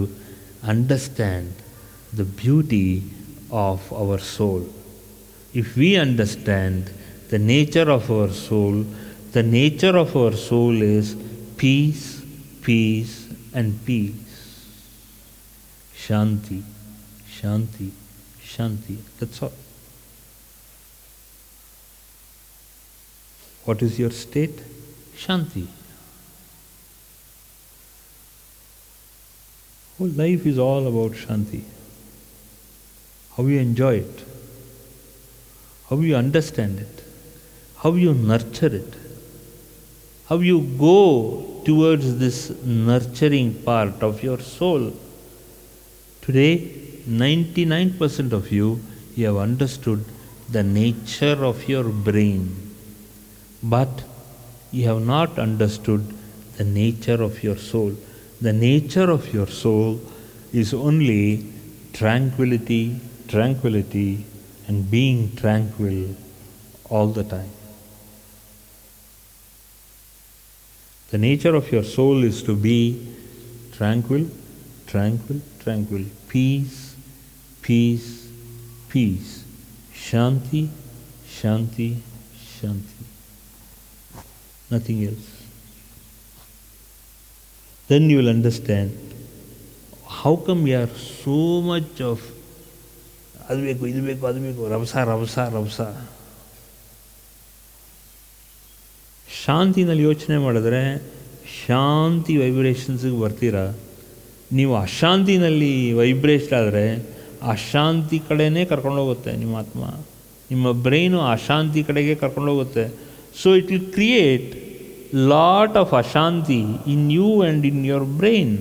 understand the beauty of our soul. If we understand the nature of our soul, the nature of our soul is peace, peace and peace. Shanti, Shanti, Shanti. That's all. What is your state? Shanti. Whole life is all about Shanti. How you enjoy it, how you understand it, how you nurture it, how you go towards this nurturing part of your soul. Today, 99% of you have understood the nature of your brain, but you have not understood the nature of your soul. The nature of your soul is only tranquility, tranquility, and being tranquil all the time. The nature of your soul is to be tranquil, tranquil, tranquil. Peace, peace, peace. Shanti, Shanti, Shanti. Nothing else. Then you will understand how come we are so much of ಅದು ಬೇಕು, ಇದು ಬೇಕು, ಅದು ಬೇಕು, ರಭಸ ರಭಸ ರಭಸ. ಶಾಂತಿನಲ್ಲಿ ಯೋಚನೆ ಮಾಡಿದ್ರೆ ಶಾಂತಿ ವೈಬ್ರೇಷನ್ಸಿಗೆ ಬರ್ತೀರಾ, ನೀವು ಅಶಾಂತಿನಲ್ಲಿ ವೈಬ್ರೇಟ್ ಆದರೆ ಅಶಾಂತಿ ಕಡೆನೇ ಕರ್ಕೊಂಡೋಗುತ್ತೆ ನಿಮ್ಮ ಆತ್ಮ, ನಿಮ್ಮ ಬ್ರೈನು ಅಶಾಂತಿ ಕಡೆಗೆ ಕರ್ಕೊಂಡೋಗುತ್ತೆ. So it will create lot of ashanti in you and in your brain.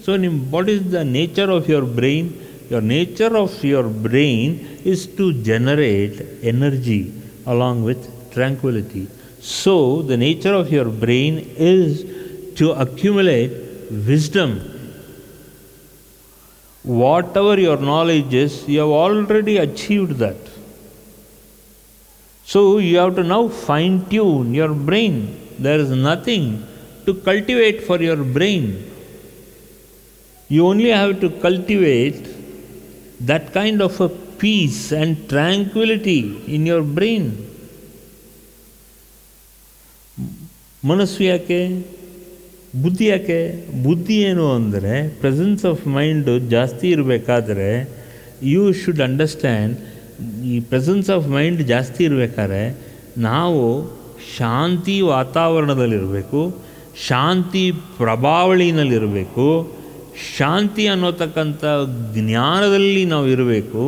So what is the nature of your brain? Your nature of your brain is to generate energy along with tranquility. So, the nature of your brain is to accumulate wisdom. Whatever your knowledge is, you have already achieved that. So, you have to now fine-tune your brain. There is nothing to cultivate for your brain. You only have to cultivate that kind of a peace and tranquility in your brain. ಮನಸ್ಸು ಯಾಕೆ? ಬುದ್ಧಿ ಯಾಕೆ? ಬುದ್ಧಿ ಏನು ಅಂದರೆ presence of mind ಜಾಸ್ತಿ ಇರಬೇಕಾದ್ರೆ you should understand, ಈ ಪ್ರೆಸೆನ್ಸ್ ಆಫ್ ಮೈಂಡ್ ಜಾಸ್ತಿ ಇರಬೇಕಾದ್ರೆ ನಾವು ಶಾಂತಿ ವಾತಾವರಣದಲ್ಲಿರಬೇಕು, ಶಾಂತಿ ಪ್ರಭಾವಳಿನಲ್ಲಿರಬೇಕು, ಶಾಂತಿ ಅನ್ನೋತಕ್ಕಂಥ ಜ್ಞಾನದಲ್ಲಿ ನಾವು ಇರಬೇಕು.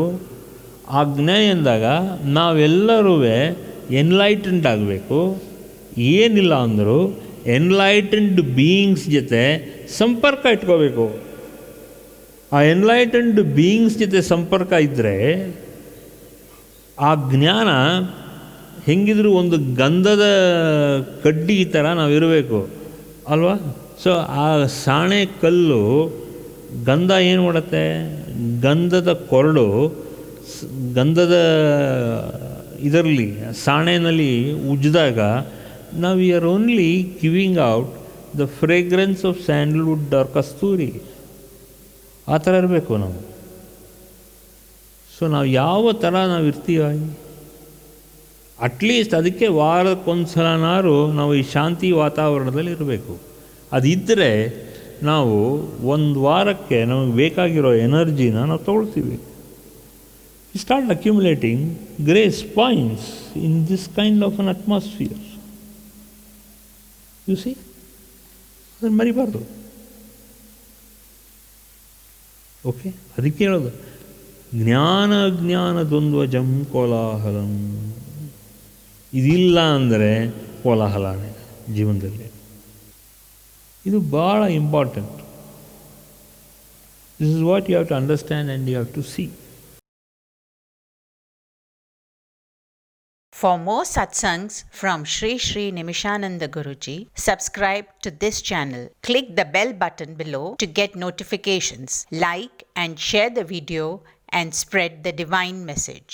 ಆ ಜ್ಞಾನ ಎಂದಾಗ ನಾವೆಲ್ಲರೂ ಎನ್ಲೈಟೆಂಡ್ ಆಗಬೇಕು. ಏನಿಲ್ಲ ಅಂದರೂ ಎನ್ಲೈಟೆಂಡ್ ಬೀಯಿಂಗ್ಸ್ ಜೊತೆ ಸಂಪರ್ಕ ಇಟ್ಕೋಬೇಕು. ಆ ಎನ್ಲೈಟೆಂಡ್ ಬೀಯಿಂಗ್ಸ್ ಜೊತೆ ಸಂಪರ್ಕ ಇದ್ದರೆ ಆ ಜ್ಞಾನ ಹೆಂಗಿದ್ರು ಒಂದು ಗಂಧದ ಕಡ್ಡಿ ಥರ ನಾವು ಇರಬೇಕು ಅಲ್ವಾ? ಸೊ ಆ ಸಾಣೆ ಕಲ್ಲು ಗಂಧ ಏನು ಮಾಡುತ್ತೆ? ಗಂಧದ ಕೊರಡು ಗಂಧದ ಇದರಲ್ಲಿ ಸಾಣೆನಲ್ಲಿ ಉಜ್ಜಿದಾಗ ನಾವು we are only giving out the fragrance of sandalwood or kasturi. ಆ ಥರ ಇರಬೇಕು ನಾವು. ಸೊ ನಾವು ಯಾವ ಥರ ನಾವು ಇರ್ತೀವಿ, ಅಟ್ಲೀಸ್ಟ್ ಅದಕ್ಕೆ ವಾರಕ್ಕೊಂದ್ಸಲನಾರು ನಾವು ಈ ಶಾಂತಿ ವಾತಾವರಣದಲ್ಲಿ ಇರಬೇಕು. ಅದಿದ್ದರೆ ನಾವು ಒಂದು ವಾರಕ್ಕೆ ನಮಗೆ ಬೇಕಾಗಿರೋ ಎನರ್ಜಿನ ನಾವು ತೊಗೊಳ್ತೀವಿ. Start accumulating grace points in this kind of an atmosphere. You see, ಅದನ್ನು ಮರಿಬಾರ್ದು. ಓಕೆ, ಅದಕ್ಕೆ ಹೇಳೋದು ಜ್ಞಾನ ದ್ವಂದ್ವಜಂ ಕೋಲಾಹಲಂ. ಇದಿಲ್ಲ ಅಂದರೆ ಕೋಲಾಹಲನೇ ಜೀವನದಲ್ಲಿ. ಇದು ಭಾಳ important. This is what you have to understand and you have to see. For more satsangs from Sri Sri Nimishananda Guruji, subscribe to this channel. Click the bell button below to get notifications. Like and share the video and spread the divine message.